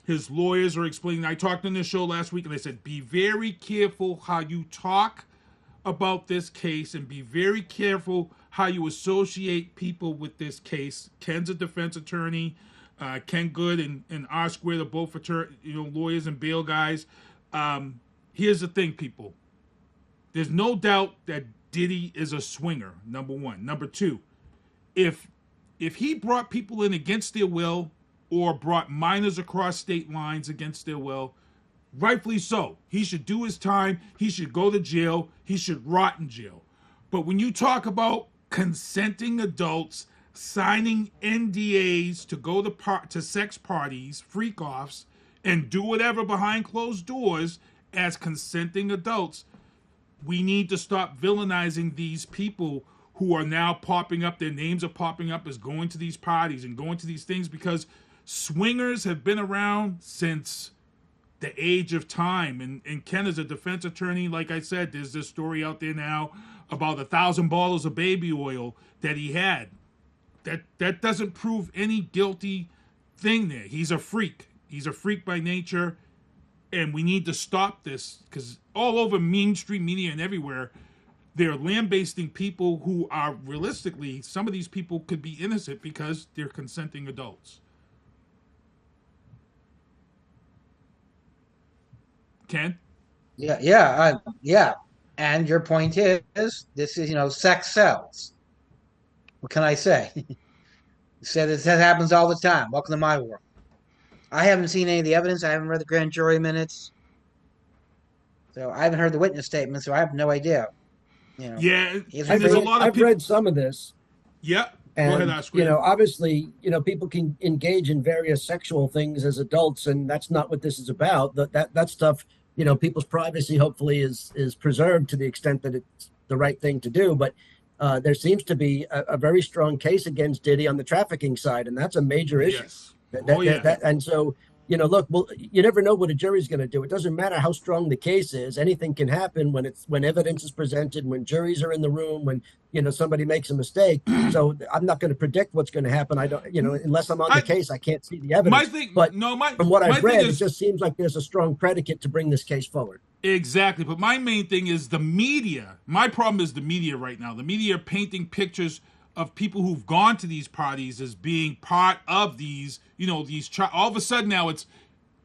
His lawyers are explaining. I talked on this show last week, and they said, be very careful how you talk about this case, and be very careful how you associate people with this case. Ken's a defense attorney. Ken Good and R Squared are both lawyers and bail guys. Here's the thing, people. There's no doubt that Diddy is a swinger, number one. Number two, if he brought people in against their will or brought minors across state lines against their will, rightfully so. He should do his time. He should go to jail. He should rot in jail. But when you talk about consenting adults signing NDAs to go to sex parties, freak-offs, and do whatever behind closed doors as consenting adults, we need to stop villainizing these people who are now popping up. Their names are popping up as going to these parties and going to these things, because swingers have been around since the age of time. And Ken is a defense attorney. Like I said, there's this story out there now about 1,000 bottles of baby oil that he had. That doesn't prove any guilty thing there. He's a freak. He's a freak by nature. And we need to stop this, because all over mainstream media and everywhere, they're lambasting people who are realistically, some of these people could be innocent because they're consenting adults. Ken? Yeah. And your point is, this is, sex sells. What can I say? Said that happens all the time. Welcome to my world. I haven't seen any of the evidence. I haven't read the grand jury minutes. So I haven't heard the witness statement, so I have no idea. Yeah, I've read some of this. Yeah. And, go ahead, Oscar. Obviously, people can engage in various sexual things as adults, and that's not what this is about. That stuff, people's privacy hopefully is preserved to the extent that it's the right thing to do. But there seems to be a very strong case against Diddy on the trafficking side, and that's a major issue. Yes. And so, look, you never know what a jury's going to do. It doesn't matter how strong the case is. Anything can happen when evidence is presented, when juries are in the room, when somebody makes a mistake. So I'm not going to predict what's going to happen. I don't, unless I'm on the case, I can't see the evidence. From what I've read, it just seems like there's a strong predicate to bring this case forward. Exactly. But my main thing is the media. My problem is the media right now. The media are painting pictures of people who've gone to these parties as being part of these, all of a sudden now it's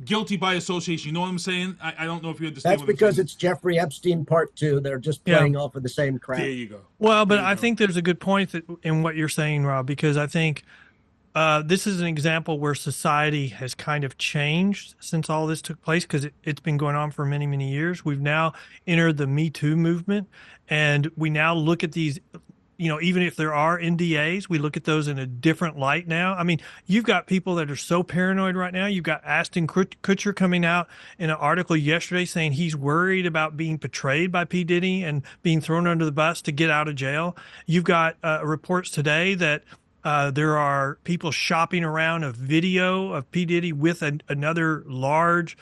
guilty by association. You know what I'm saying? I don't know if you understand. That's because it's Jeffrey Epstein Part 2. They're just playing off of the same crap. There you go. Well, but I think there's a good point in what you're saying, Rob, because I think this is an example where society has kind of changed since all this took place, because it's been going on for many, many years. We've now entered the Me Too movement, and we now look at these, even if there are NDAs, we look at those in a different light now. I mean, you've got people that are so paranoid right now. You've got Ashton Kutcher coming out in an article yesterday saying he's worried about being betrayed by P. Diddy and being thrown under the bus to get out of jail. You've got reports today that there are people shopping around a video of P. Diddy with another large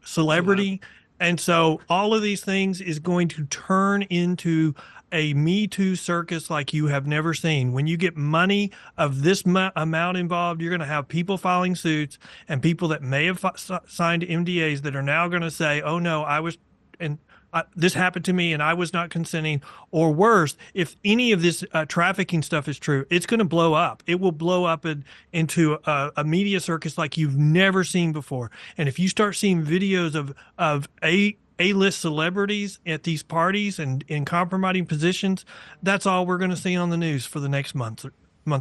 celebrity. And so all of these things is going to turn into a Me Too circus like you have never seen. When you get money of this amount involved, you're going to have people filing suits and people that may have signed NDAs that are now going to say, oh, no, this happened to me and I was not consenting. Or worse, if any of this trafficking stuff is true, it's going to blow up. It will blow up into a media circus like you've never seen before. And if you start seeing videos of A-list celebrities at these parties and in compromising positions, that's all we're going to see on the news for the next months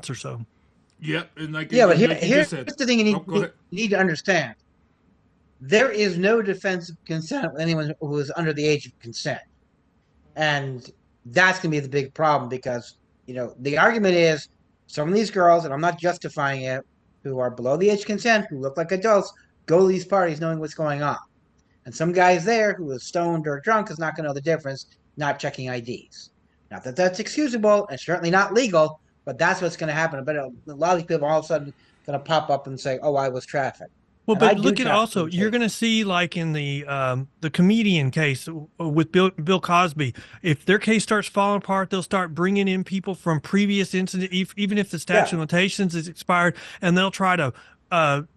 or so. Yep. And but here's the thing you need to understand. there is no defense of consent with anyone who is under the age of consent. And that's going to be the big problem because, the argument is some of these girls, and I'm not justifying it, who are below the age of consent, who look like adults, go to these parties knowing what's going on. And some guys there who is stoned or drunk is not going to know the difference, not checking IDs. Not that that's excusable and certainly not legal, but that's what's going to happen. But a lot of these people all of a sudden going to pop up and say, "Oh, I was trafficked." Well, And I but do look at also, traffic you're going to see like in the comedian case with Bill Cosby, if their case starts falling apart, they'll start bringing in people from previous incidents, even if the statute of limitations is expired, and they'll try to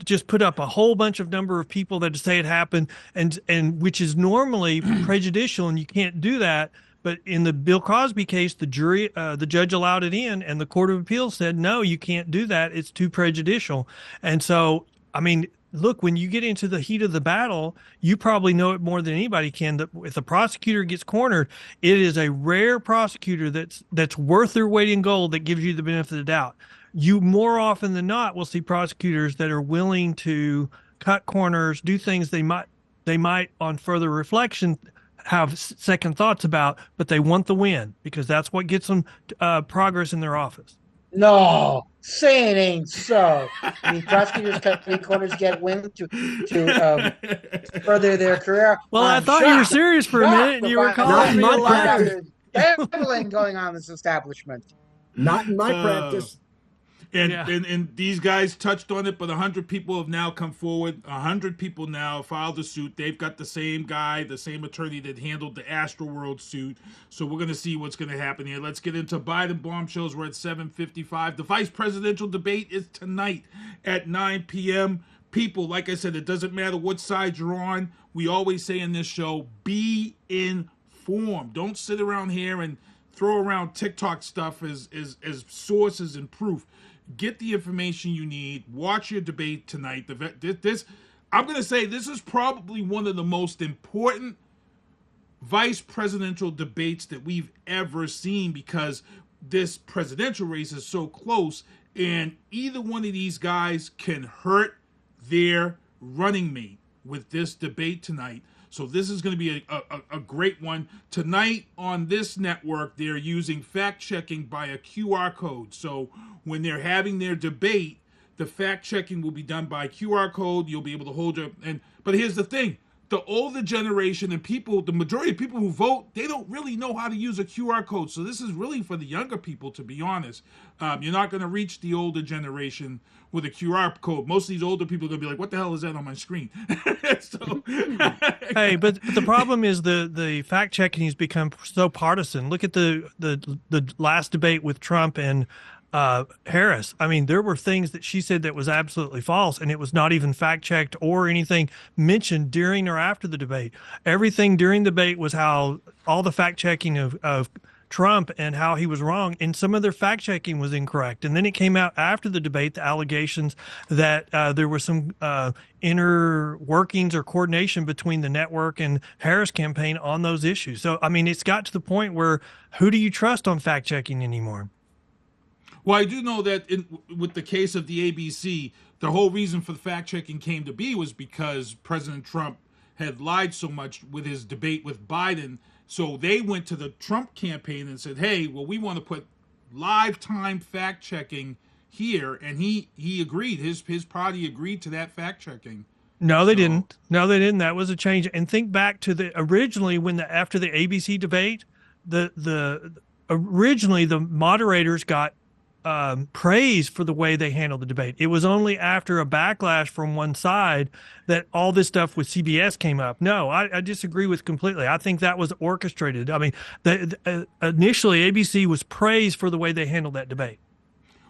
just put up a whole bunch of number of people that say it happened, and which is normally prejudicial, and you can't do that. But in the Bill Cosby case, the judge allowed it in, and the Court of Appeals said, no, you can't do that. It's too prejudicial. And so, I mean, look, when you get into the heat of the battle, you probably know it more than anybody can, that if a prosecutor gets cornered, it is a rare prosecutor that's worth their weight in gold that gives you the benefit of the doubt. You more often than not will see prosecutors that are willing to cut corners, do things they might on further reflection have second thoughts about, but they want the win because that's what gets them progress in their office. No, say it ain't so. I mean, prosecutors cut three corners get win to further their career. Well, I thought you were serious for a minute, and you were calling me a liar. Gambling going on in this establishment. Not in my practice. And these guys touched on it, but 100 people have now come forward. 100 people now filed a suit. They've got the same guy, the same attorney that handled the Astroworld suit. So we're going to see what's going to happen here. Let's get into Biden bombshells. We're at 7:55. The vice presidential debate is tonight at 9 p.m. People, like I said, it doesn't matter what side you're on. We always say in this show, be informed. Don't sit around here and throw around TikTok stuff as sources and proof. Get the information you need. Watch your debate tonight. I'm going to say this is probably one of the most important vice presidential debates that we've ever seen because this presidential race is so close, and either one of these guys can hurt their running mate with this debate tonight. So this is going to be a great one. Tonight on this network, they're using fact-checking by a QR code. So when they're having their debate, the fact-checking will be done by QR code. You'll be able to hold your... But here's the thing. The older generation and people, the majority of people who vote, they don't really know how to use a QR code. So this is really for the younger people, to be honest. You're not going to reach the older generation with a QR code. Most of these older people are going to be like, what the hell is that on my screen? Hey, but the problem is the fact checking has become so partisan. Look at the last debate with Trump and Harris. I mean, there were things that she said that was absolutely false, and it was not even fact checked or anything mentioned during or after the debate. Everything during the debate was how all the fact checking of Trump and how he was wrong, and some of their fact checking was incorrect. And then it came out after the debate, the allegations that there was some inner workings or coordination between the network and Harris campaign on those issues. So, I mean, it's got to the point where who do you trust on fact checking anymore? Well, I do know that with the case of the ABC, the whole reason for the fact-checking came to be was because President Trump had lied so much with his debate with Biden. So they went to the Trump campaign and said, hey, well, we want to put live time fact-checking here. And he agreed. His party agreed to that fact-checking. No, they didn't. No, they didn't. That was a change. And think back to originally after the ABC debate, originally the moderators got praise for the way they handled the debate. It was only after a backlash from one side that all this stuff with CBS came up. No, I disagree with completely. I think that was orchestrated. I mean, initially ABC was praised for the way they handled that debate.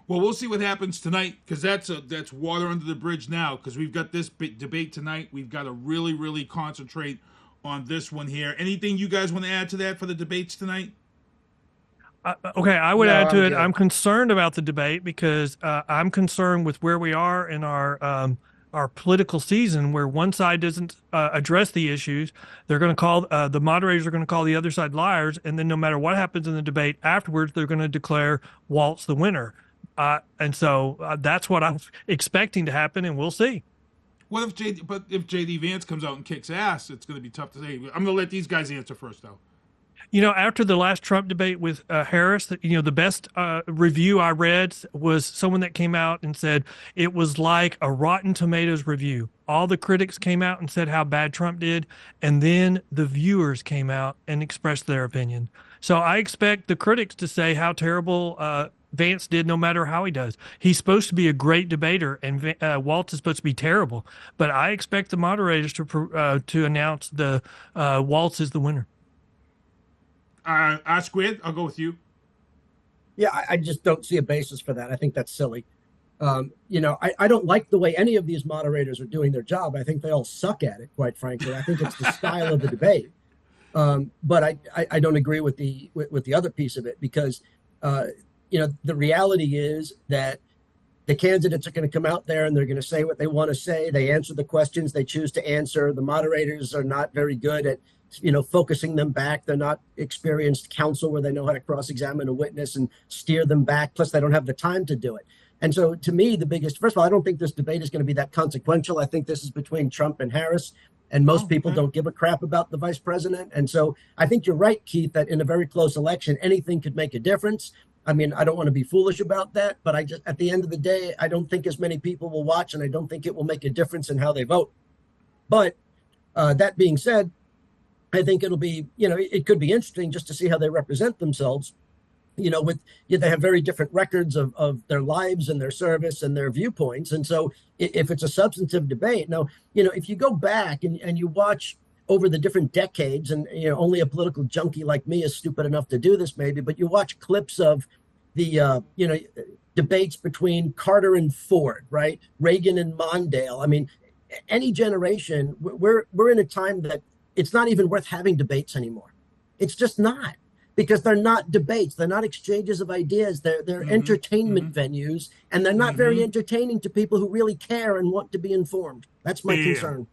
Well, we'll see what happens tonight because that's water under the bridge now because we've got this debate tonight. We've got to really, really concentrate on this one here. Anything you guys want to add to that for the debates tonight? Okay, I would add to it. I'm concerned about the debate because I'm concerned with where we are in our political season, where one side doesn't address the issues. They're going to call the moderators are going to call the other side liars, and then no matter what happens in the debate afterwards, they're going to declare Waltz the winner. And so that's what I'm expecting to happen, and we'll see. What if JD Vance comes out and kicks ass? It's going to be tough to say. I'm going to let these guys answer first, though. After the last Trump debate with Harris, the best review I read was someone that came out and said it was like a Rotten Tomatoes review. All the critics came out and said how bad Trump did, and then the viewers came out and expressed their opinion. So I expect the critics to say how terrible Vance did, no matter how he does. He's supposed to be a great debater, and Waltz is supposed to be terrible. But I expect the moderators to announce the Waltz is the winner. Squid, I'll go with you. Yeah, I just don't see a basis for that. I think that's silly. I don't like the way any of these moderators are doing their job. I think they all suck at it, quite frankly. I think it's the style of the debate. But I don't agree with the other piece of it, because the reality is that the candidates are going to come out there and they're going to say what they want to say. They answer the questions they choose to answer. The moderators are not very good at focusing them back. They're not experienced counsel where they know how to cross-examine a witness and steer them back. Plus, they don't have the time to do it. And so, to me, first of all, I don't think this debate is going to be that consequential. I think this is between Trump and Harris, and most people don't give a crap about the vice president. And so, I think you're right, Keith, that in a very close election, anything could make a difference. I mean, I don't want to be foolish about that, but at the end of the day, I don't think as many people will watch, and I don't think it will make a difference in how they vote. But that being said, I think it'll be, it could be interesting just to see how they represent themselves. They have very different records of their lives and their service and their viewpoints. And so if it's a substantive debate, now, if you go back and you watch over the different decades, and only a political junkie like me is stupid enough to do this maybe, but you watch clips of the debates between Carter and Ford, right? Reagan and Mondale. I mean, any generation, we're in a time that it's not even worth having debates anymore. It's just not, because they're not debates. They're not exchanges of ideas. They're entertainment venues, and they're not very entertaining to people who really care and want to be informed. That's my concern.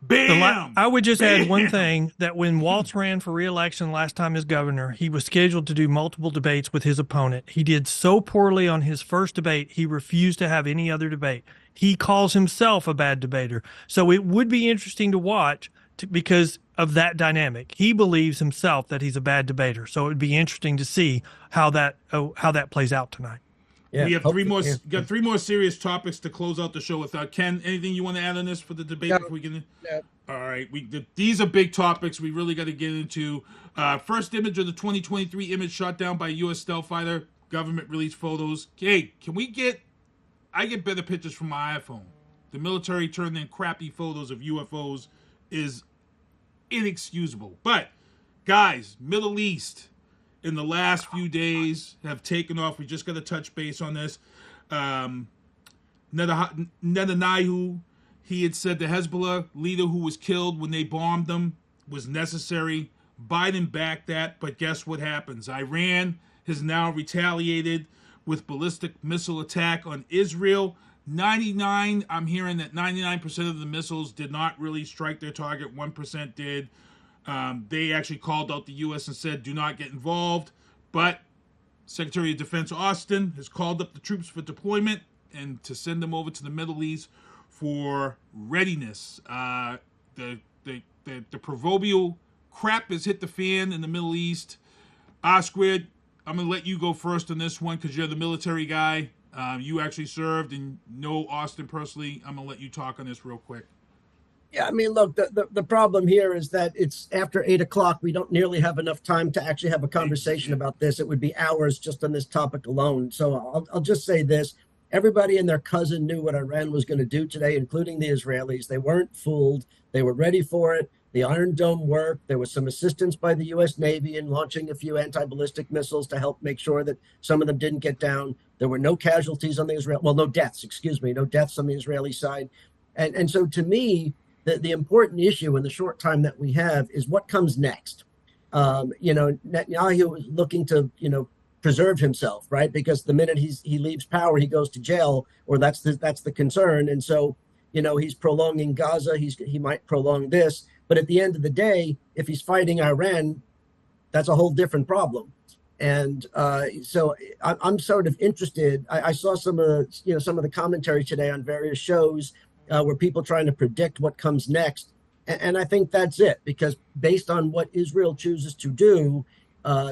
Bam! I would just add one thing, that when Waltz ran for re-election last time as governor, he was scheduled to do multiple debates with his opponent. He did so poorly on his first debate, he refused to have any other debate. He calls himself a bad debater. So it would be interesting to watch because of that dynamic. He believes himself that he's a bad debater. So it would be interesting to see how that plays out tonight. Yeah, we have three more serious topics to close out the show with. Ken, anything you want to add on this for the debate? No. Before we get in? No. All right, these are big topics we really got to get into. First image of the 2023 image shot down by a U.S. stealth fighter. Government released photos. Hey, I get better pictures from my iPhone. The military turned in crappy photos of UFOs is inexcusable. But, guys, Middle East in the last few days have taken off. We just got to touch base on this. Netanyahu, he had said the Hezbollah leader who was killed when they bombed them was necessary. Biden backed that, but guess what happens? Iran has now retaliated with ballistic missile attack on Israel. I'm hearing that 99% of the missiles did not really strike their target. 1% did. They actually called out the U.S. and said, do not get involved. But Secretary of Defense Austin has called up the troops for deployment and to send them over to the Middle East for readiness. The proverbial crap has hit the fan in the Middle East. Squid, I'm going to let you go first on this one because you're the military guy. You actually served and know Austin personally. I'm going to let you talk on this real quick. Yeah, I mean, look, the problem here is that it's after 8 o'clock. We don't nearly have enough time to actually have a conversation about this. It would be hours just on this topic alone. So I'll just say this. Everybody and their cousin knew what Iran was going to do today, including the Israelis. They weren't fooled. They were ready for it. The Iron Dome worked. There was some assistance by the U.S. Navy in launching a few anti-ballistic missiles to help make sure that some of them didn't get down. There were no casualties on the no deaths on the Israeli side. And so to me, the important issue in the short time that we have is what comes next. Netanyahu is looking to, preserve himself, right? Because the minute he leaves power, he goes to jail, or that's the concern. And so, he's prolonging Gaza. He might prolong this. But at the end of the day, if he's fighting Iran, that's a whole different problem. And so I'm sort of interested. I saw some of the commentary today on various shows, where people trying to predict what comes next. And I think that's it, because based on what Israel chooses to do,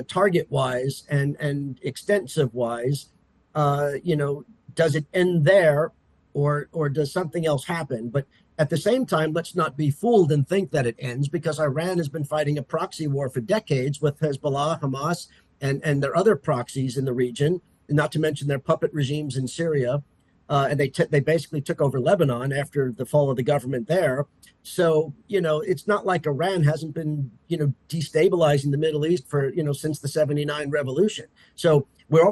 target wise and extensive wise, does it end there, or does something else happen? But at the same time, let's not be fooled and think that it ends, because Iran has been fighting a proxy war for decades with Hezbollah, Hamas, and their other proxies in the region, not to mention their puppet regimes in Syria. And they basically took over Lebanon after the fall of the government there. So, it's not like Iran hasn't been, destabilizing the Middle East for, since the '79 revolution. So we're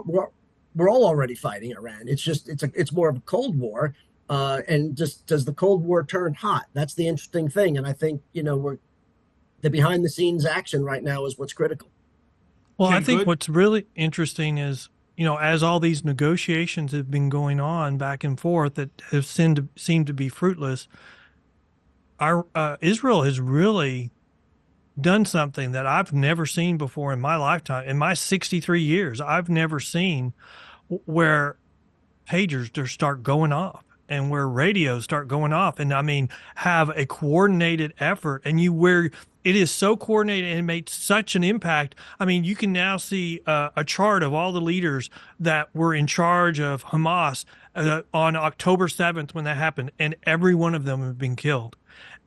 all already fighting Iran. It's just it's more of a Cold War. And just does the Cold War turn hot? That's the interesting thing. And I think, the behind the scenes action right now is what's critical. Well, I think what's really interesting is, as all these negotiations have been going on back and forth that have seemed to be fruitless, Israel has really done something that I've never seen before in my lifetime. In my 63 years, I've never seen where pagers just start going off and where radios start going off. And I mean, have a coordinated effort, and where it is so coordinated and made such an impact. I mean, you can now see a chart of all the leaders that were in charge of Hamas on October 7th when that happened, and every one of them have been killed.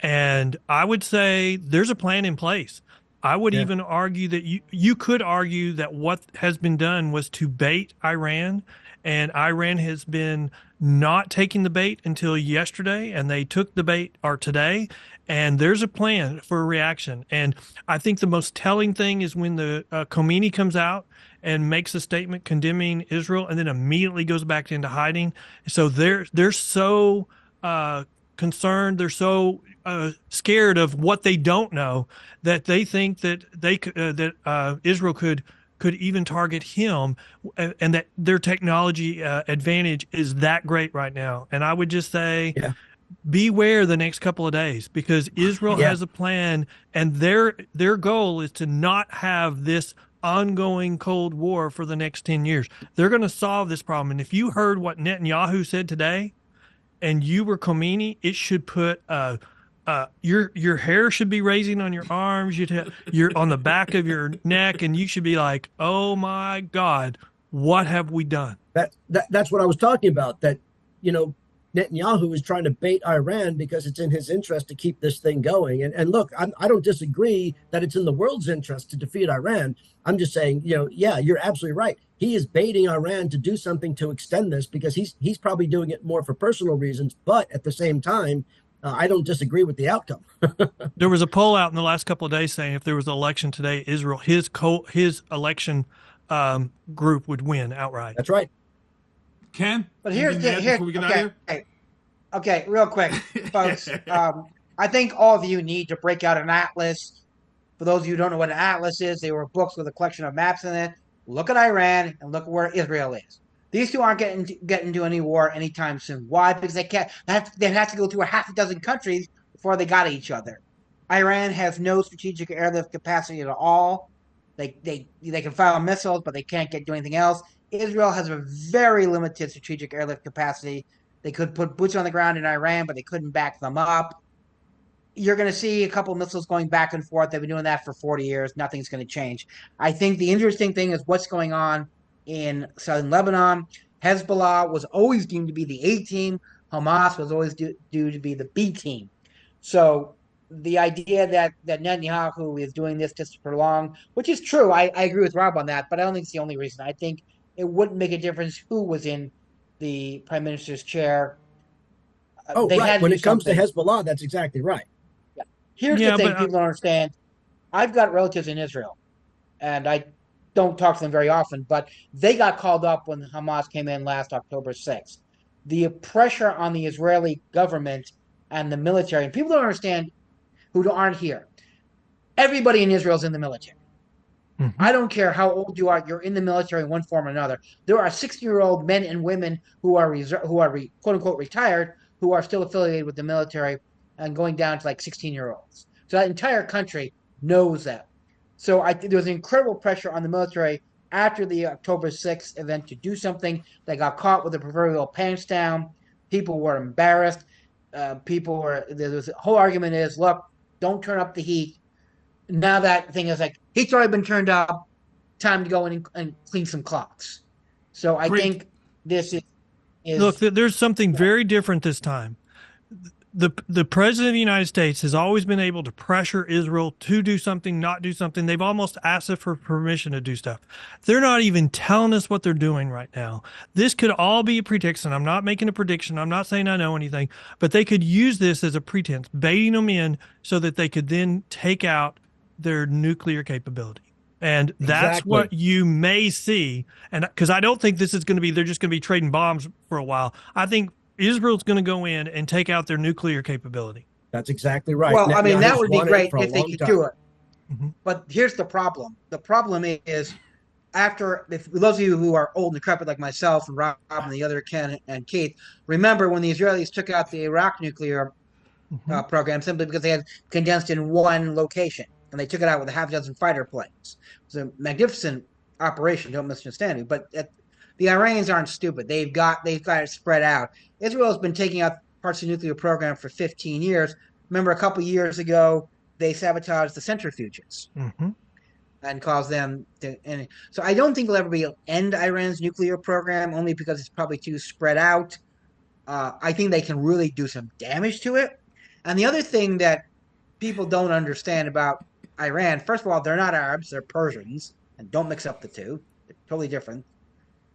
And I would say there's a plan in place. I would even argue that you could argue that what has been done was to bait Iran, and Iran has been not taking the bait until yesterday, and they took the bait today. And there's a plan for a reaction. And I think the most telling thing is when the Khomeini comes out and makes a statement condemning Israel, and then immediately goes back into hiding. So they're so concerned, they're so scared of what they don't know, that they think that Israel could even target him, and that their technology advantage is that great right now. And I would just say, beware the next couple of days, because Israel has a plan, and their goal is to not have this ongoing Cold War for the next 10 years. They're going to solve this problem. And if you heard what Netanyahu said today, and you were Khomeini, it should put your hair should be raising on your arms. You're on the back of your neck, and you should be like, oh my God, what have we done? That's what I was talking about. That Netanyahu is trying to bait Iran because it's in his interest to keep this thing going. And look, I don't disagree that it's in the world's interest to defeat Iran. I'm just saying, you're absolutely right. He is baiting Iran to do something to extend this, because he's probably doing it more for personal reasons. But at the same time, I don't disagree with the outcome. There was a poll out in the last couple of days saying if there was an election today, Israel, his election group would win outright. That's right. Ken, but here's before we get out of here? Okay, real quick, folks. I think all of you need to break out an atlas. For those of you who don't know what an atlas is, they were books with a collection of maps in it. Look at Iran and look at where Israel is. These two aren't getting into any war anytime soon. Why? Because they can't. They have to go through a half a dozen countries before they got each other. Iran has no strategic airlift capacity at all. They can fire missiles, but they can't do anything else. Israel has a very limited strategic airlift capacity. They could put boots on the ground in Iran, but they couldn't back them up. You're going to see a couple of missiles going back and forth. They've been doing that for 40 years. Nothing's going to change. I think the interesting thing is what's going on in southern Lebanon. Hezbollah was always deemed to be the A team. Hamas was always due to be the B team. So the idea that Netanyahu is doing this just to prolong, which is true, I agree with Rob on that, but I don't think it's the only reason. I think it wouldn't make a difference who was in the prime minister's chair. Right. When it comes to Hezbollah, that's exactly right. Yeah. Here's the thing people don't understand. I've got relatives in Israel, and I don't talk to them very often, but they got called up when Hamas came in last October 6th. The pressure on the Israeli government and the military, and people don't understand who aren't here. Everybody in Israel is in the military. Mm-hmm. I don't care how old you are, you're in the military in one form or another. There are 60-year-old men and women who are quote-unquote retired, who are still affiliated with the military and going down to like 16-year-olds. So that entire country knows that. So there was incredible pressure on the military after the October 6th event to do something. They got caught with the proverbial pants down. People were embarrassed. people were there's a whole argument is look, don't turn up the heat. Now that thing is like heat's already been turned up. Time to go in and clean some clocks. So I Great. think this is Look, there's something very different this time. The president of the United States has always been able to pressure Israel to do something, not do something. They've almost asked us for permission to do stuff. They're not even telling us what they're doing right now. This could all be a pretext, and I'm not making a prediction. I'm not saying I know anything, but they could use this as a pretense, baiting them in so that they could then take out their nuclear capability. And that's Exactly. what you may see. And because I don't think this is going to be, they're just going to be trading bombs for a while. I think Israel's going to go in and take out their nucler capability. That's exactly right. well, I mean, that Netanyahu's would be wanted great for a if they long could time. do it. Mhm. But here's the problem. The problem is if those of you who are old and decrepit like myself and Rob and the other Ken and Keith, remember when the Israelis took out the Iraq nuclear program simply because they had condensed in one location, and they took it out with a half dozen fighter planes. It was a magnificent operation. Don't misunderstand me, but the Iranians aren't stupid. They've got it spread out. Israel has been taking out parts of the nuclear program for 15 years. Remember, a couple years ago, they sabotaged the centrifuges and caused them to. And so I don't think it'll ever be end Iran's nuclear program, only because it's probably too spread out. I think they can really do some damage to it. And the other thing that people don't understand about Iran, first of all, they're not Arabs, they're Persians, and don't mix up the two. They're totally different.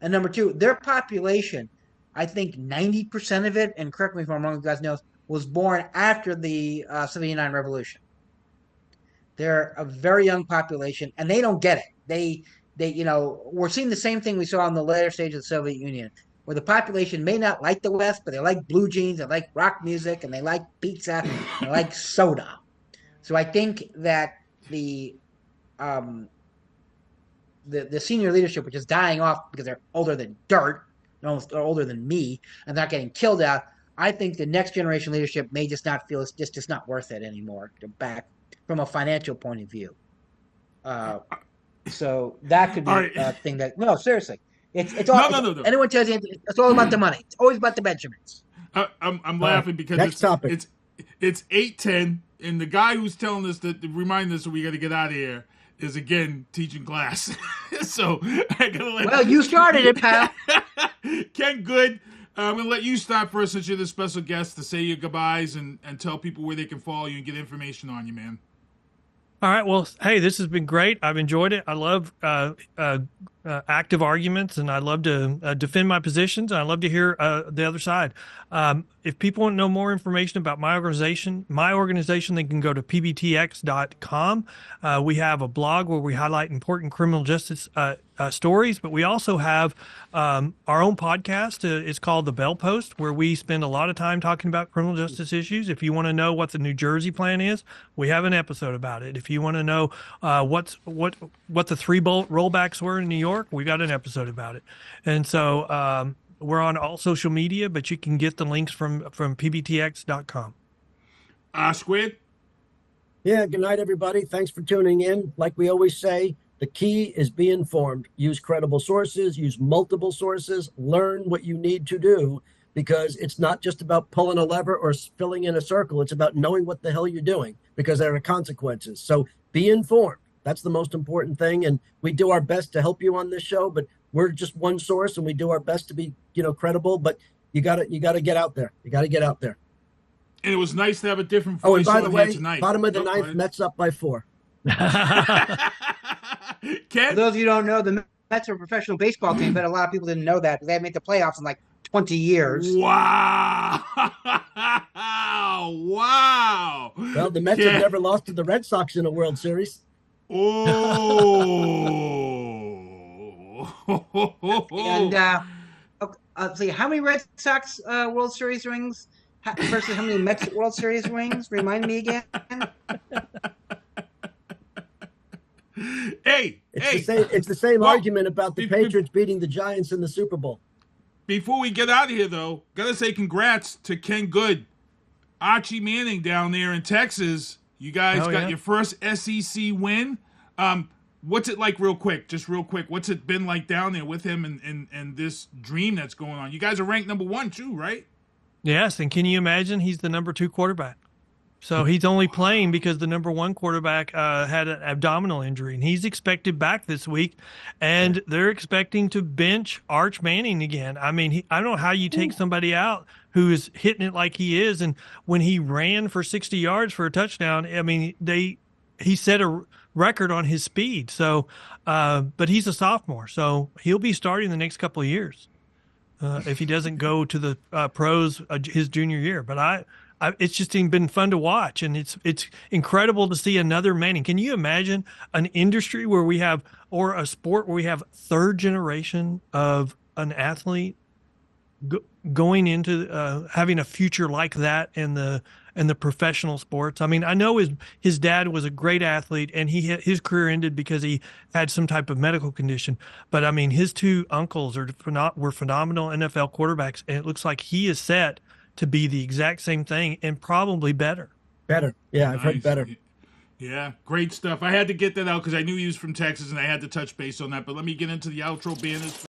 And number two, their population, I think 90% of it, and correct me if I'm wrong, you guys know, was born after the 79 revolution. They're a very young population, and they don't get it. We're seeing the same thing we saw in the later stage of the Soviet Union, where the population may not like the West, but they like blue jeans, they like rock music, and they like pizza, and they like soda. So I think that the senior leadership, which is dying off because they're older than dirt, almost older than me, and not getting killed out, I think the next generation leadership may just not feel it's just not worth it anymore to back from a financial point of view. So that could be a thing that no, seriously. It's all No. anyone tells you it's all about the money. It's always about the Benjamins. I'm laughing because it's 8:10, and the guy who's telling us that remind us that we got to get out of here is again teaching class. So I gotta let well, you started it, pal. Ken Good, I'm gonna let you start first since you're the special guest to say your goodbyes and tell people where they can follow you and get information on you, man. All right. Well, hey, this has been great. I've enjoyed it. I love active arguments, and I love to defend my positions. And I love to hear the other side. If people want to know more information about my organization, they can go to pbtx.com. We have a blog where we highlight important criminal justice stories, but we also have our own podcast. It's called The Bell Post, where we spend a lot of time talking about criminal justice issues. If you want to know what the New Jersey plan is, we have an episode about it. If you want to know what the 3-bolt rollbacks were in New York, we got an episode about it. And so we're on all social media, but you can get the links from pbtx.com. Squid? Yeah, good night, everybody. Thanks for tuning in. Like we always say, the key is be informed. Use credible sources, use multiple sources, learn what you need to do, because it's not just about pulling a lever or filling in a circle. It's about knowing what the hell you're doing, because there are consequences. So be informed. That's the most important thing. And we do our best to help you on this show, but we're just one source, and we do our best to be, credible, but you gotta get out there. You gotta get out there. And it was nice to have a different voice. Oh, and by the way, tonight. bottom of the ninth, Mets up by 4. Ken? For those of you who don't know, the Mets are a professional baseball team, but a lot of people didn't know that because they haven't made the playoffs in like 20 years. Wow. Wow. Well, the Mets have never lost to the Red Sox in a World Series. Oh. And let's see, how many Red Sox World Series rings versus how many Mets World Series rings? Remind me again. It's the same argument about the Patriots beating the Giants in the Super Bowl. Before we get out of here, though, gotta say congrats to Ken Good, Archie Manning down there in Texas. You guys got your first SEC win. What's it like, real quick? What's it been like down there with him and this dream that's going on? You guys are ranked number 1 too, right? Yes, and can you imagine? He's the number 2 quarterback. So he's only playing because the number 1 quarterback had an abdominal injury, and he's expected back this week. And they're expecting to bench Arch Manning again. I mean, I don't know how you take somebody out who is hitting it like he is. And when he ran for 60 yards for a touchdown, I mean, he set a record on his speed. So, but he's a sophomore, so he'll be starting the next couple of years if he doesn't go to the pros his junior year. But it's just been fun to watch, and it's incredible to see another Manning. Can you imagine an industry where we have, or a sport where we have third generation of an athlete going into having a future like that in the professional sports? I mean, I know his dad was a great athlete, and his career ended because he had some type of medical condition. But I mean, his 2 uncles were phenomenal NFL quarterbacks, and it looks like he is set to be the exact same thing and probably better. Better. Yeah, I've heard better. Yeah, great stuff. I had to get that out because I knew he was from Texas, and I had to touch base on that. But let me get into the outro banners.